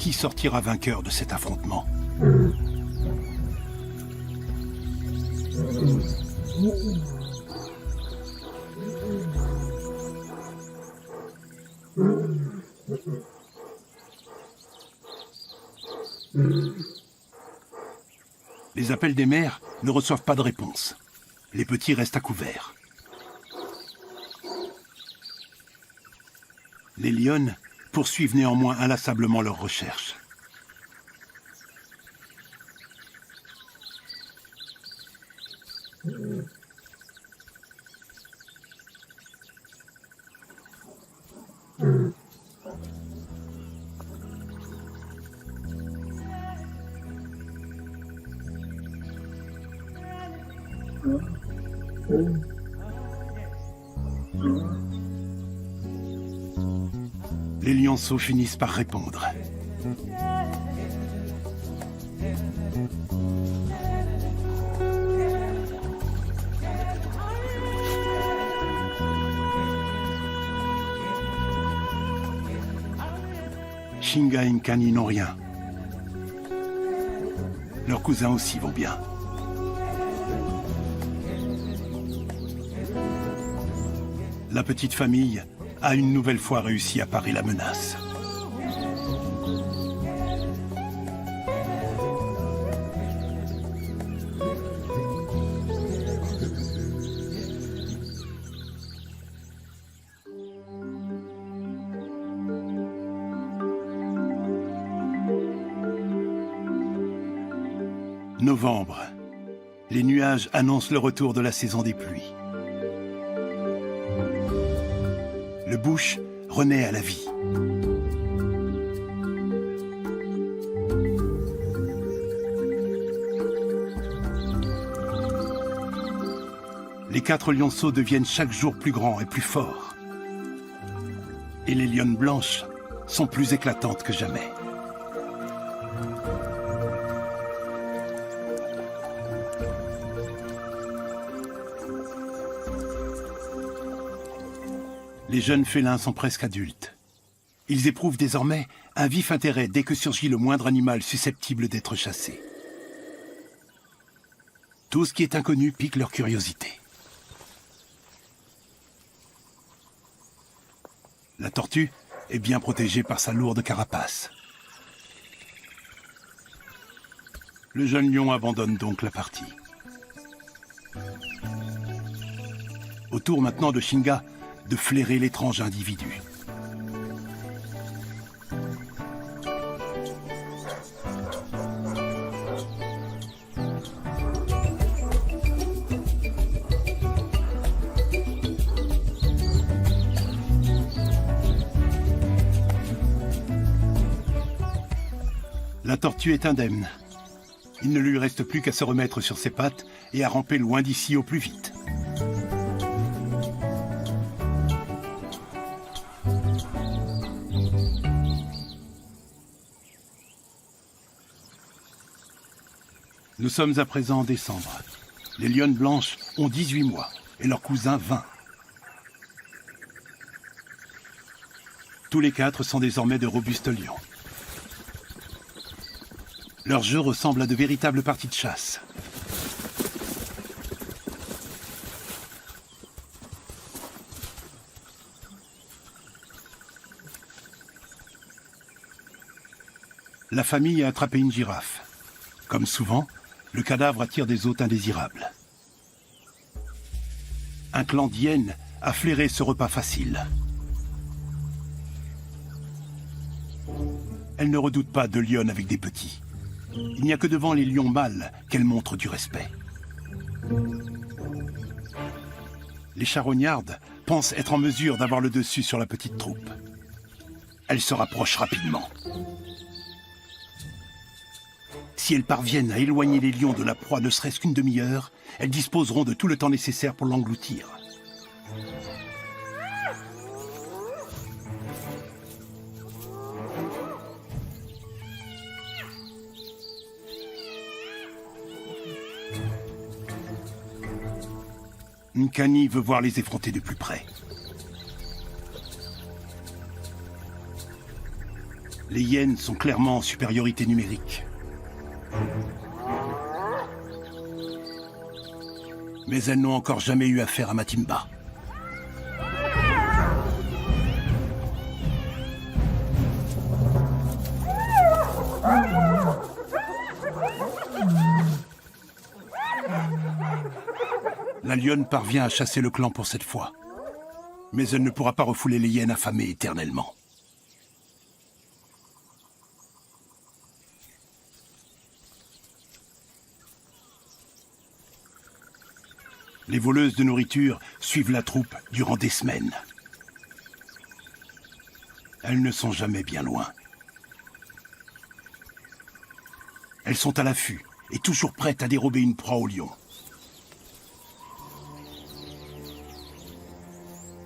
qui sortira vainqueur de cet affrontement? Les appels des mères ne reçoivent pas de réponse. Les petits restent à couvert. Les lionnes poursuivent néanmoins inlassablement leurs recherches. Les lionceaux finissent par répondre. Shinga et Nkani n'ont rien. Leurs cousins aussi vont bien. La petite famille a une nouvelle fois réussi à parer la menace. Novembre. Les nuages annoncent le retour de la saison des pluies. Le bush renaît à la vie. Les 4 lionceaux deviennent chaque jour plus grands et plus forts. Et les lionnes blanches sont plus éclatantes que jamais. Les jeunes félins sont presque adultes. Ils éprouvent désormais un vif intérêt dès que surgit le moindre animal susceptible d'être chassé. Tout ce qui est inconnu pique leur curiosité. La tortue est bien protégée par sa lourde carapace. Le jeune lion abandonne donc la partie. Au tour maintenant de Shinga de flairer l'étrange individu. La tortue est indemne. Il ne lui reste plus qu'à se remettre sur ses pattes et à ramper loin d'ici au plus vite. Nous sommes à présent en décembre. Les lionnes blanches ont 18 mois et leurs cousins 20. Tous les 4 sont désormais de robustes lions. Leur jeu ressemble à de véritables parties de chasse. La famille a attrapé une girafe. Comme souvent, le cadavre attire des hôtes indésirables. Un clan d'hyènes a flairé ce repas facile. Elle ne redoute pas de lionnes avec des petits. Il n'y a que devant les lions mâles qu'elle montre du respect. Les charognardes pensent être en mesure d'avoir le dessus sur la petite troupe. Elle se rapproche rapidement. Si elles parviennent à éloigner les lions de la proie ne serait-ce qu'une demi-heure, elles disposeront de tout le temps nécessaire pour l'engloutir. Nkani veut voir les effronter de plus près. Les hyènes sont clairement en supériorité numérique. Mais elles n'ont encore jamais eu affaire à Matimba. La lionne parvient à chasser le clan pour cette fois. Mais elle ne pourra pas refouler les hyènes affamées éternellement. Les voleuses de nourriture suivent la troupe durant des semaines. Elles ne sont jamais bien loin. Elles sont à l'affût et toujours prêtes à dérober une proie au lion.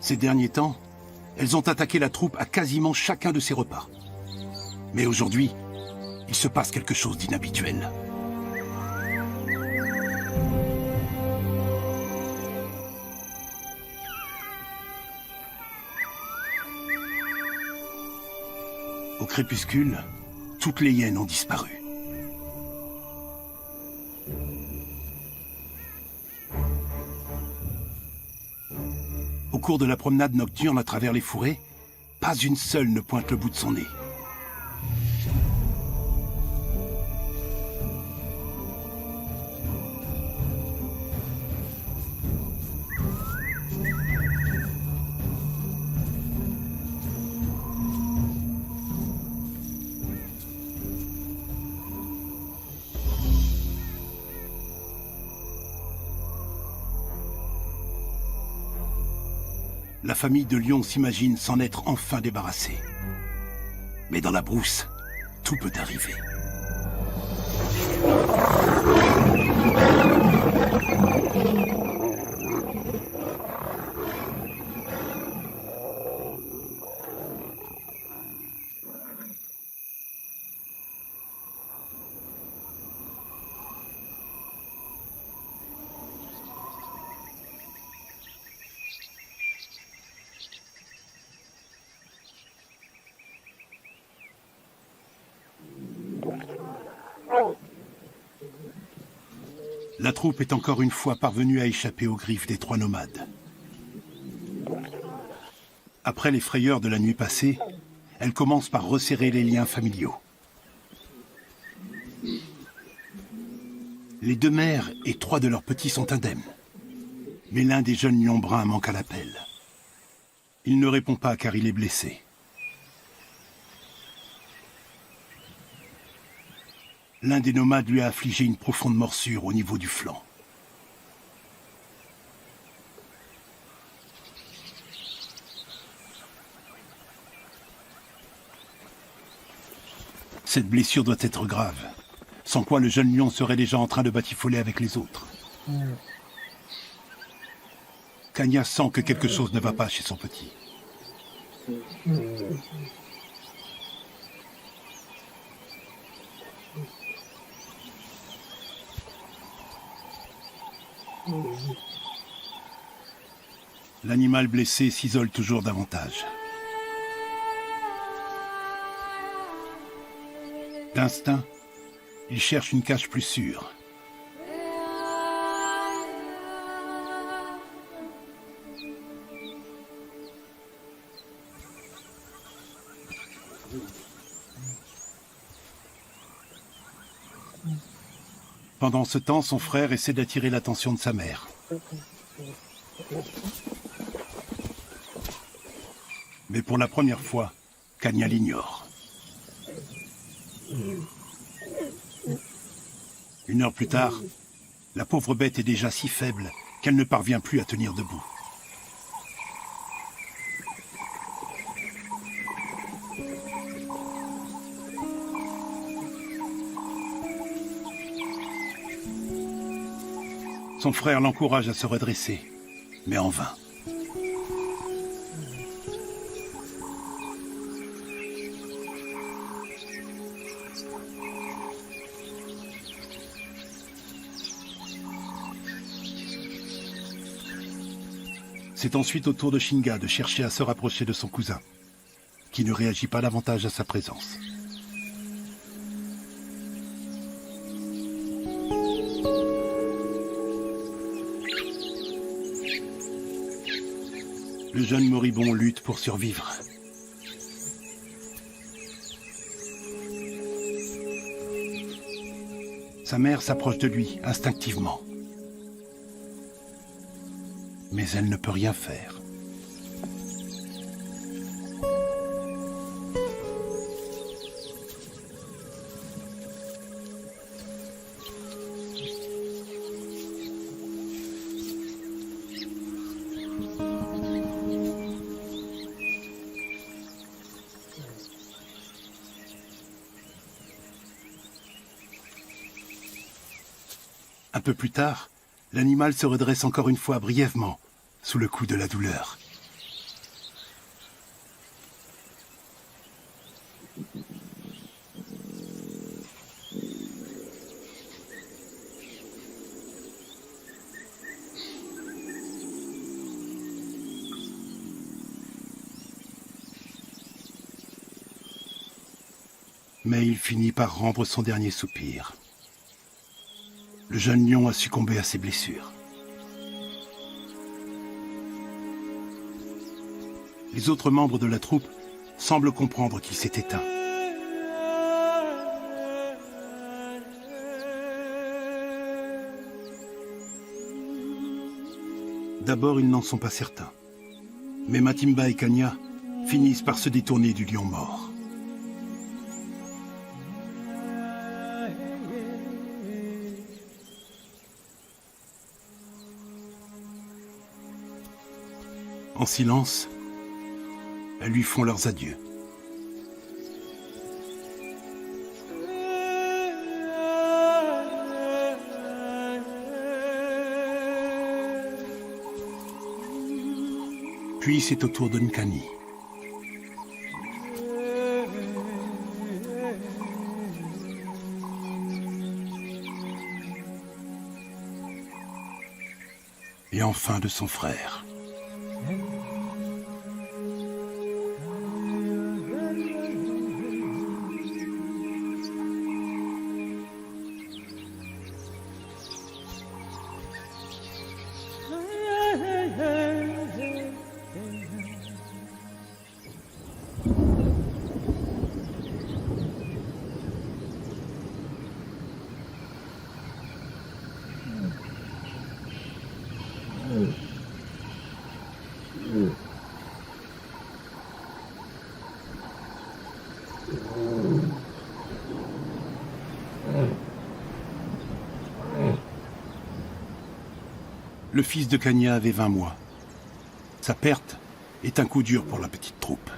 Ces derniers temps, elles ont attaqué la troupe à quasiment chacun de ses repas. Mais aujourd'hui, il se passe quelque chose d'inhabituel. Au crépuscule, toutes les hyènes ont disparu. Au cours de la promenade nocturne à travers les fourrés, pas une seule ne pointe le bout de son nez. La famille de lions s'imagine s'en être enfin débarrassée. Mais dans la brousse, tout peut arriver. La troupe est encore une fois parvenue à échapper aux griffes des trois nomades. Après les frayeurs de la nuit passée, elle commence par resserrer les liens familiaux. Les deux mères et trois de leurs petits sont indemnes. Mais l'un des jeunes lions bruns manque à l'appel. Il ne répond pas car il est blessé. L'un des nomades lui a affligé une profonde morsure au niveau du flanc. Cette blessure doit être grave, sans quoi le jeune lion serait déjà en train de batifoler avec les autres. Kanya sent que quelque chose ne va pas chez son petit. L'animal blessé s'isole toujours davantage. D'instinct, il cherche une cage plus sûre. Pendant ce temps, son frère essaie d'attirer l'attention de sa mère. Mais pour la première fois, Kanya l'ignore. Une heure plus tard, la pauvre bête est déjà si faible qu'elle ne parvient plus à tenir debout. Son frère l'encourage à se redresser, mais en vain. C'est ensuite au tour de Shinga de chercher à se rapprocher de son cousin. qui ne réagit pas davantage à sa présence. Le jeune moribond lutte pour survivre. Sa mère s'approche de lui instinctivement. Mais elle ne peut rien faire. Un peu plus tard, l'animal se redresse encore une fois brièvement, sous le coup de la douleur. Mais il finit par rendre son dernier soupir. Le jeune lion a succombé à ses blessures. Les autres membres de la troupe semblent comprendre qu'il s'est éteint. D'abord, ils n'en sont pas certains. Mais Matimba et Kanya finissent par se détourner du lion mort. En silence, elles lui font leurs adieux. Puis c'est au tour de Nkani. Et enfin de son frère. Le fils de Kanya avait 20 mois. Sa perte est un coup dur pour la petite troupe.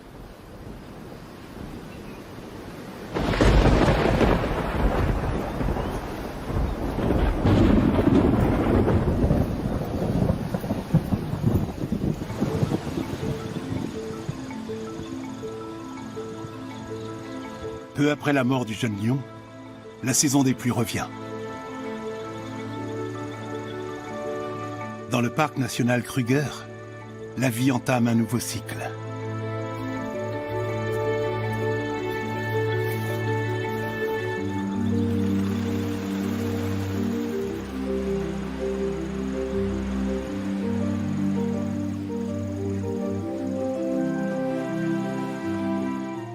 Peu après la mort du jeune lion, la saison des pluies revient. Dans le parc national Kruger, la vie entame un nouveau cycle.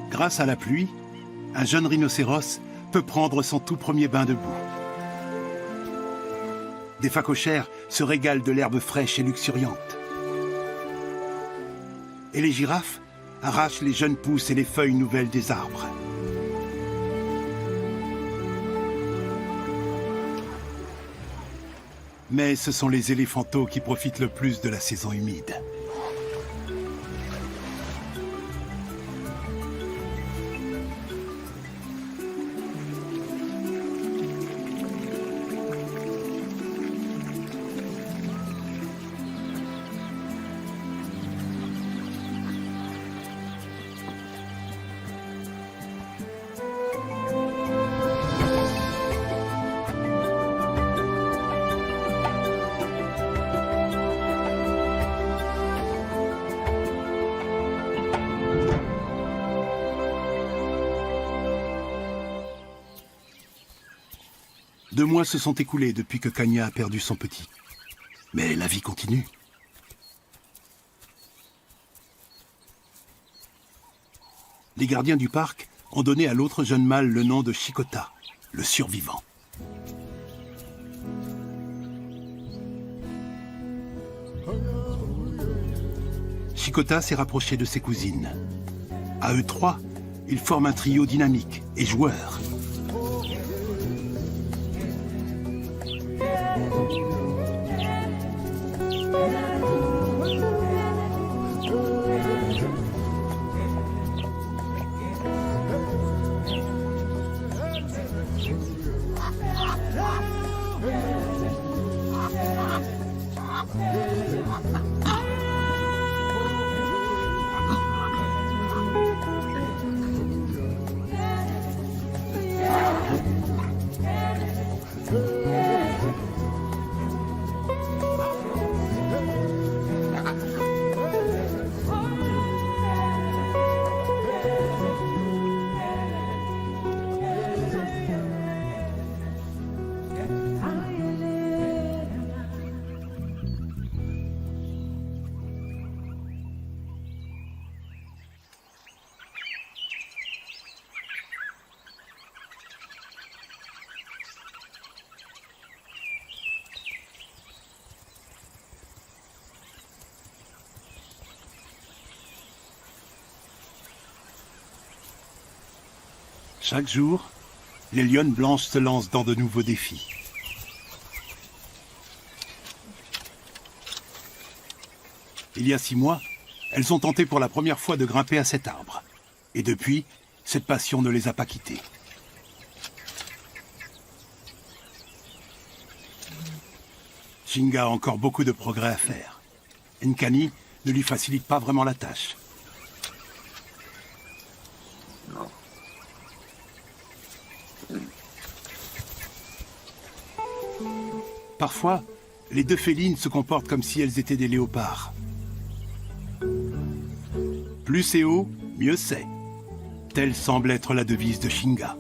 Grâce à la pluie, un jeune rhinocéros peut prendre son tout premier bain de boue. Des phacochères se régalent de l'herbe fraîche et luxuriante. Et les girafes arrachent les jeunes pousses et les feuilles nouvelles des arbres. Mais ce sont les éléphantaux qui profitent le plus de la saison humide. 2 mois se sont écoulés depuis que Kanya a perdu son petit. Mais la vie continue. Les gardiens du parc ont donné à l'autre jeune mâle le nom de Chikota, le survivant. Chikota s'est rapproché de ses cousines. À eux 3, ils forment un trio dynamique et joueur. Chaque jour, les lionnes blanches se lancent dans de nouveaux défis. Il y a 6 mois, elles ont tenté pour la première fois de grimper à cet arbre. Et depuis, cette passion ne les a pas quittées. Shinga a encore beaucoup de progrès à faire. Nkani ne lui facilite pas vraiment la tâche. Parfois, les 2 félines se comportent comme si elles étaient des léopards. Plus c'est haut, mieux c'est. Telle semble être la devise de Shinga.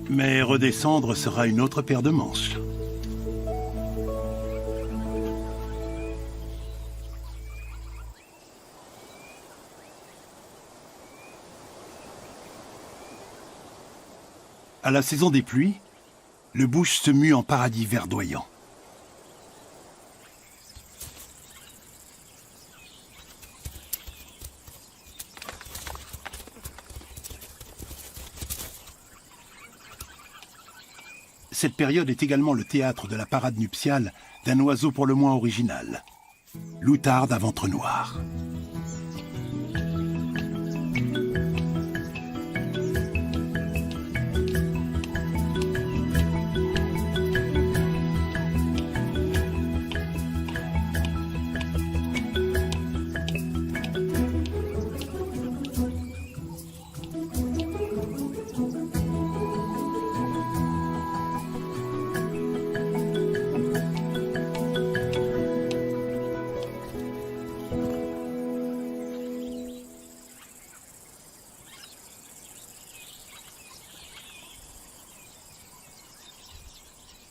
Mais redescendre sera une autre paire de manches. À la saison des pluies, le bush se mue en paradis verdoyant. Cette période est également le théâtre de la parade nuptiale d'un oiseau pour le moins original, l'outarde à ventre noir.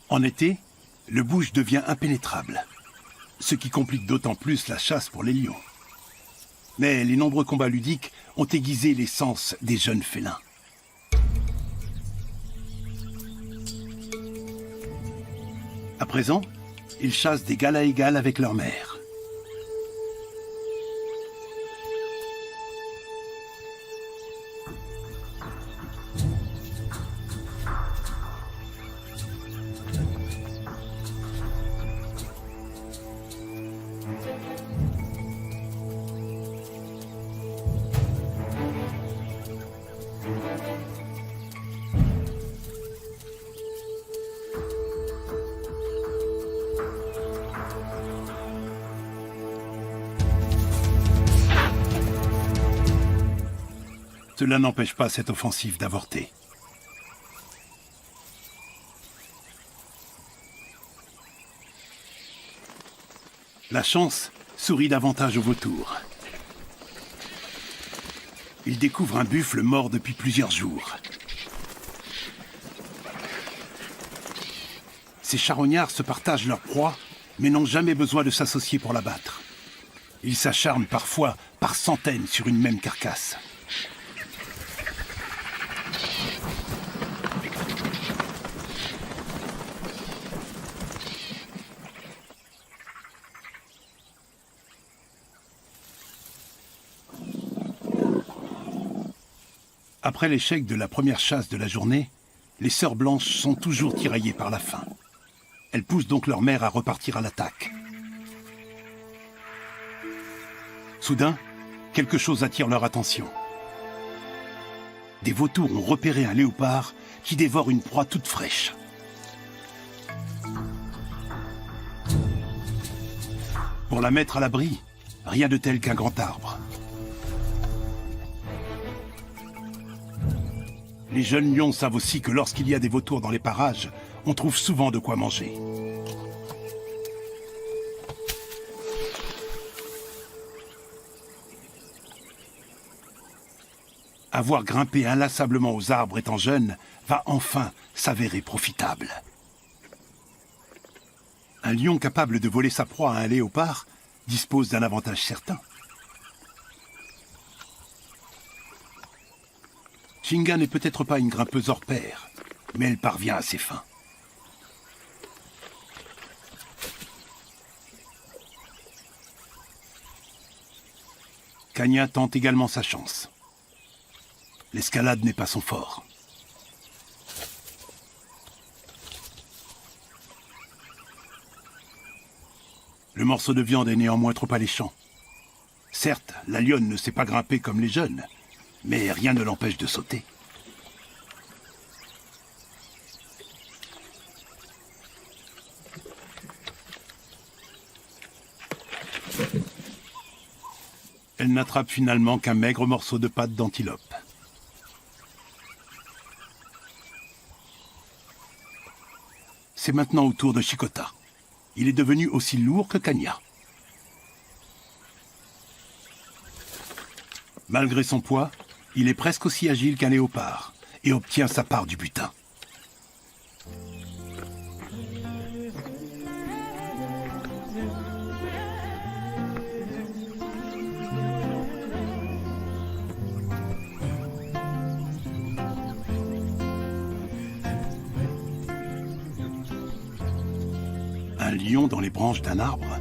En été, le bush devient impénétrable, ce qui complique d'autant plus la chasse pour les lions. Mais les nombreux combats ludiques ont aiguisé les sens des jeunes félins. À présent, ils chassent d'égal à égal avec leur mère. Cela n'empêche pas cette offensive d'avorter. La chance sourit davantage aux vautours. Ils découvrent un buffle mort depuis plusieurs jours. Ces charognards se partagent leur proie, mais n'ont jamais besoin de s'associer pour l'abattre. Ils s'acharnent parfois par centaines sur une même carcasse. Après l'échec de la première chasse de la journée, les sœurs blanches sont toujours tiraillées par la faim. Elles poussent donc leur mère à repartir à l'attaque. Soudain, quelque chose attire leur attention. Des vautours ont repéré un léopard qui dévore une proie toute fraîche. Pour la mettre à l'abri, rien de tel qu'un grand arbre. Les jeunes lions savent aussi que lorsqu'il y a des vautours dans les parages, on trouve souvent de quoi manger. Avoir grimpé inlassablement aux arbres étant jeune va enfin s'avérer profitable. Un lion capable de voler sa proie à un léopard dispose d'un avantage certain. Shinga n'est peut-être pas une grimpeuse hors pair, mais elle parvient à ses fins. Kanya tente également sa chance. L'escalade n'est pas son fort. Le morceau de viande est néanmoins trop alléchant. Certes, la lionne ne sait pas grimper comme les jeunes, mais rien ne l'empêche de sauter. Elle n'attrape finalement qu'un maigre morceau de pâte d'antilope. C'est maintenant au tour de Chikota. Il est devenu aussi lourd que Kanya. Malgré son poids, il est presque aussi agile qu'un léopard et obtient sa part du butin. Un lion dans les branches d'un arbre.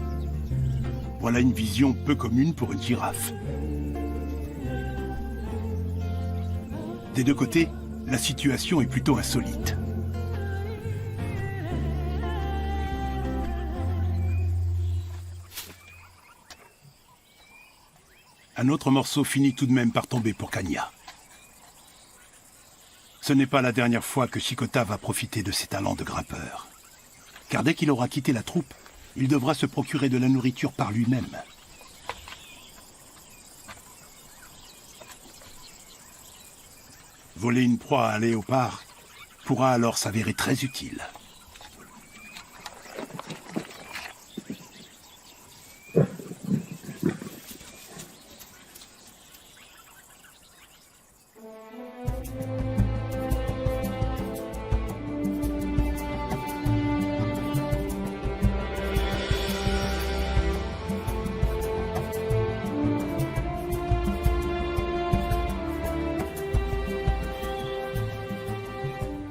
Voilà une vision peu commune pour une girafe. Des deux côtés, la situation est plutôt insolite. Un autre morceau finit tout de même par tomber pour Kanya. Ce n'est pas la dernière fois que Chikota va profiter de ses talents de grimpeur. Car dès qu'il aura quitté la troupe, il devra se procurer de la nourriture par lui-même. Voler une proie à un léopard pourra alors s'avérer très utile.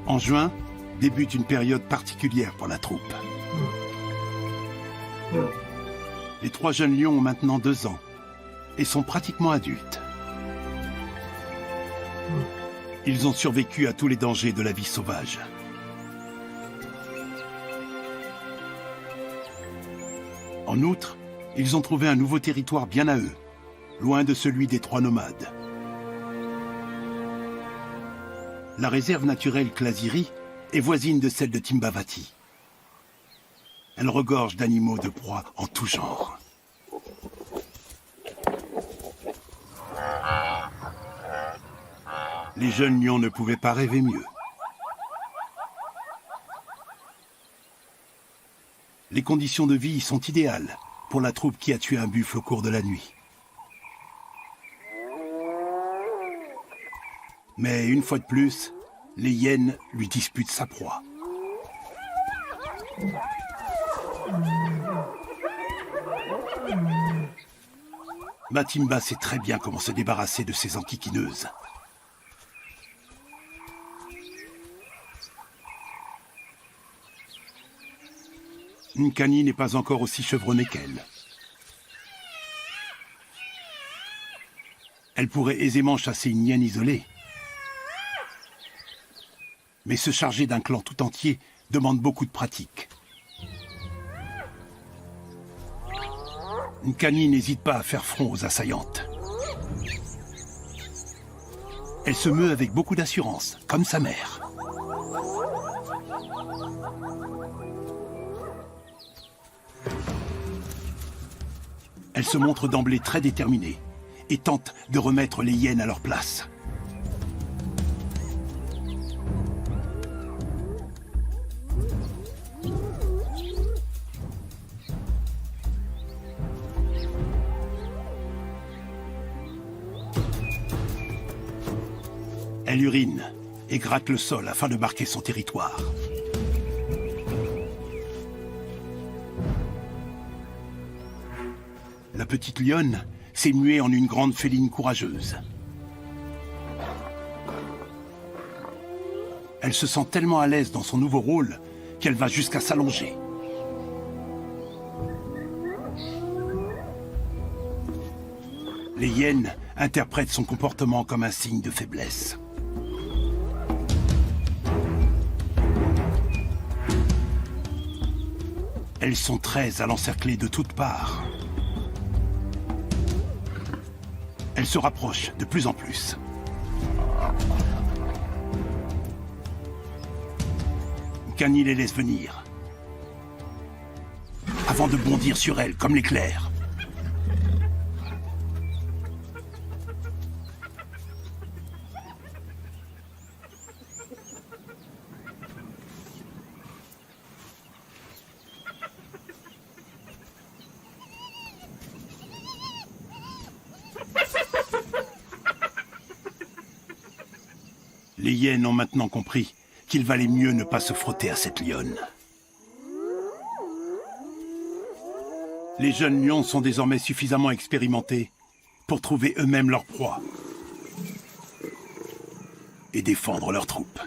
En juin, débute une période particulière pour la troupe. Les 3 jeunes lions ont maintenant 2 ans et sont pratiquement adultes. Ils ont survécu à tous les dangers de la vie sauvage. En outre, ils ont trouvé un nouveau territoire bien à eux, loin de celui des 3 nomades. La réserve naturelle Klasiri est voisine de celle de Timbavati. Elle regorge d'animaux de proie en tout genre. Les jeunes lions ne pouvaient pas rêver mieux. Les conditions de vie sont idéales pour la troupe qui a tué un buffle au cours de la nuit. Mais une fois de plus, les hyènes lui disputent sa proie. Matimba sait très bien comment se débarrasser de ces enquiquineuses. Nkani n'est pas encore aussi chevronnée qu'elle. Elle pourrait aisément chasser une hyène isolée. Mais se charger d'un clan tout entier demande beaucoup de pratique. Nkani n'hésite pas à faire front aux assaillantes. Elle se meut avec beaucoup d'assurance, comme sa mère. Elle se montre d'emblée très déterminée et tente de remettre les hyènes à leur place. Elle urine et gratte le sol afin de marquer son territoire. La petite lionne s'est muée en une grande féline courageuse. Elle se sent tellement à l'aise dans son nouveau rôle qu'elle va jusqu'à s'allonger. Les hyènes interprètent son comportement comme un signe de faiblesse. Elles sont 13 à l'encercler de toutes parts. Elles se rapprochent de plus en plus. Nkani les laisse venir, avant de bondir sur elles comme l'éclair. Les hyènes ont maintenant compris qu'il valait mieux ne pas se frotter à cette lionne. Les jeunes lions sont désormais suffisamment expérimentés pour trouver eux-mêmes leur proie et défendre leur troupe.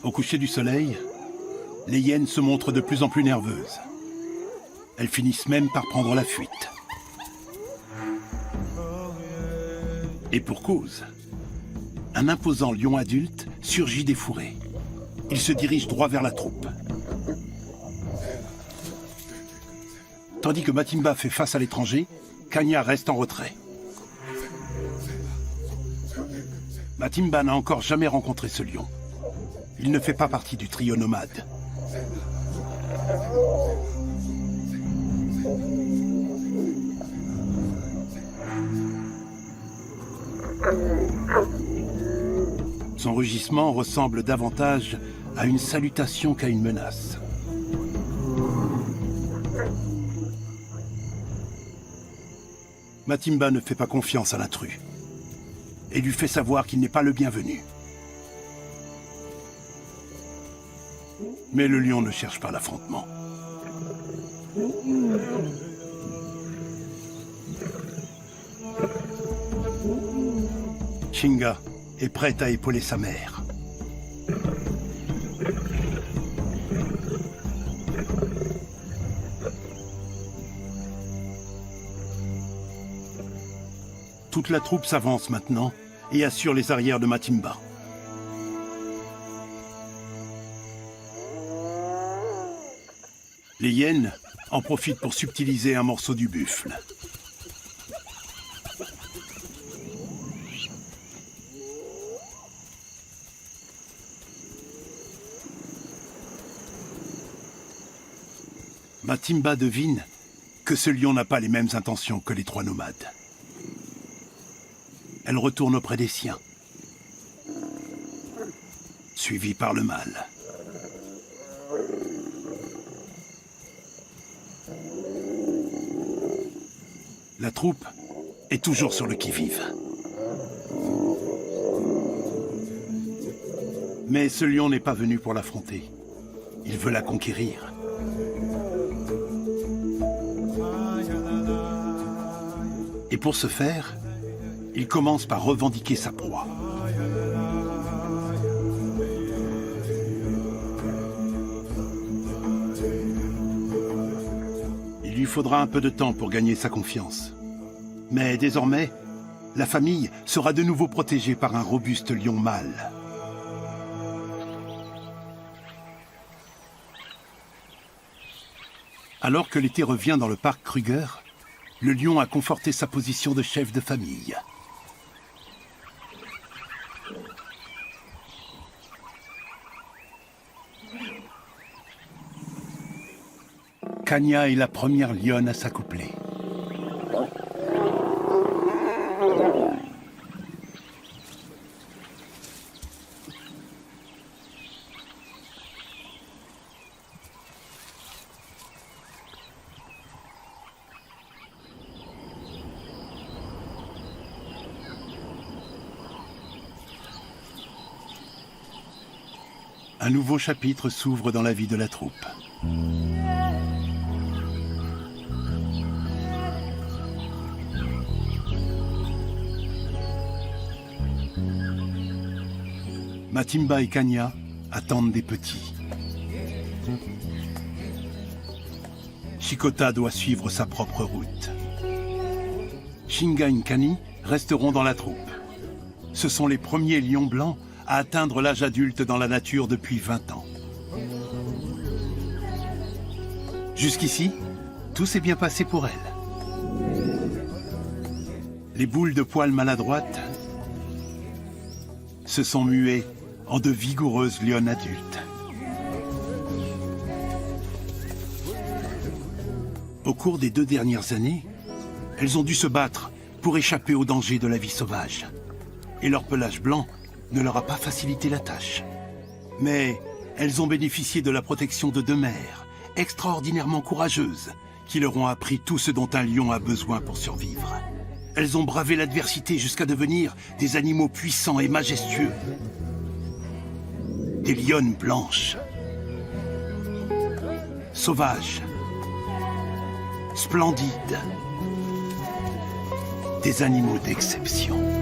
Au coucher du soleil, les hyènes se montrent de plus en plus nerveuses. Elles finissent même par prendre la fuite. Et pour cause, un imposant lion adulte surgit des fourrés. Il se dirige droit vers la troupe. Tandis que Matimba fait face à l'étranger, Kanya reste en retrait. Matimba n'a encore jamais rencontré ce lion. Il ne fait pas partie du trio nomade. Son rugissement ressemble davantage à une salutation qu'à une menace. Matimba ne fait pas confiance à l'intrus et lui fait savoir qu'il n'est pas le bienvenu. Mais le lion ne cherche pas l'affrontement. Chinga est prête à épauler sa mère. Toute la troupe s'avance maintenant et assure les arrières de Matimba. Les hyènes en profitent pour subtiliser un morceau du buffle. Matimba devine que ce lion n'a pas les mêmes intentions que les trois nomades. Elle retourne auprès des siens, suivie par le mâle. La troupe est toujours sur le qui-vive. Mais ce lion n'est pas venu pour l'affronter. Il veut la conquérir. Et pour ce faire, il commence par revendiquer sa proie. Il lui faudra un peu de temps pour gagner sa confiance. Mais désormais, la famille sera de nouveau protégée par un robuste lion mâle. Alors que l'été revient dans le parc Kruger, le lion a conforté sa position de chef de famille. Kanya est la première lionne à s'accoupler. Un nouveau chapitre s'ouvre dans la vie de la troupe. Matimba et Kanya attendent des petits. Chikota doit suivre sa propre route. Shinga et Kani resteront dans la troupe. Ce sont les premiers lions blancs à atteindre l'âge adulte dans la nature depuis 20 ans. Jusqu'ici, tout s'est bien passé pour elle. Les boules de poils maladroites se sont muées en de vigoureuses lionnes adultes. Au cours des 2 dernières années, elles ont dû se battre pour échapper aux dangers de la vie sauvage. Et leur pelage blanc ne leur a pas facilité la tâche. Mais elles ont bénéficié de la protection de 2 mères, extraordinairement courageuses, qui leur ont appris tout ce dont un lion a besoin pour survivre. Elles ont bravé l'adversité jusqu'à devenir des animaux puissants et majestueux. Des lionnes blanches. Sauvages. Splendides. Des animaux d'exception.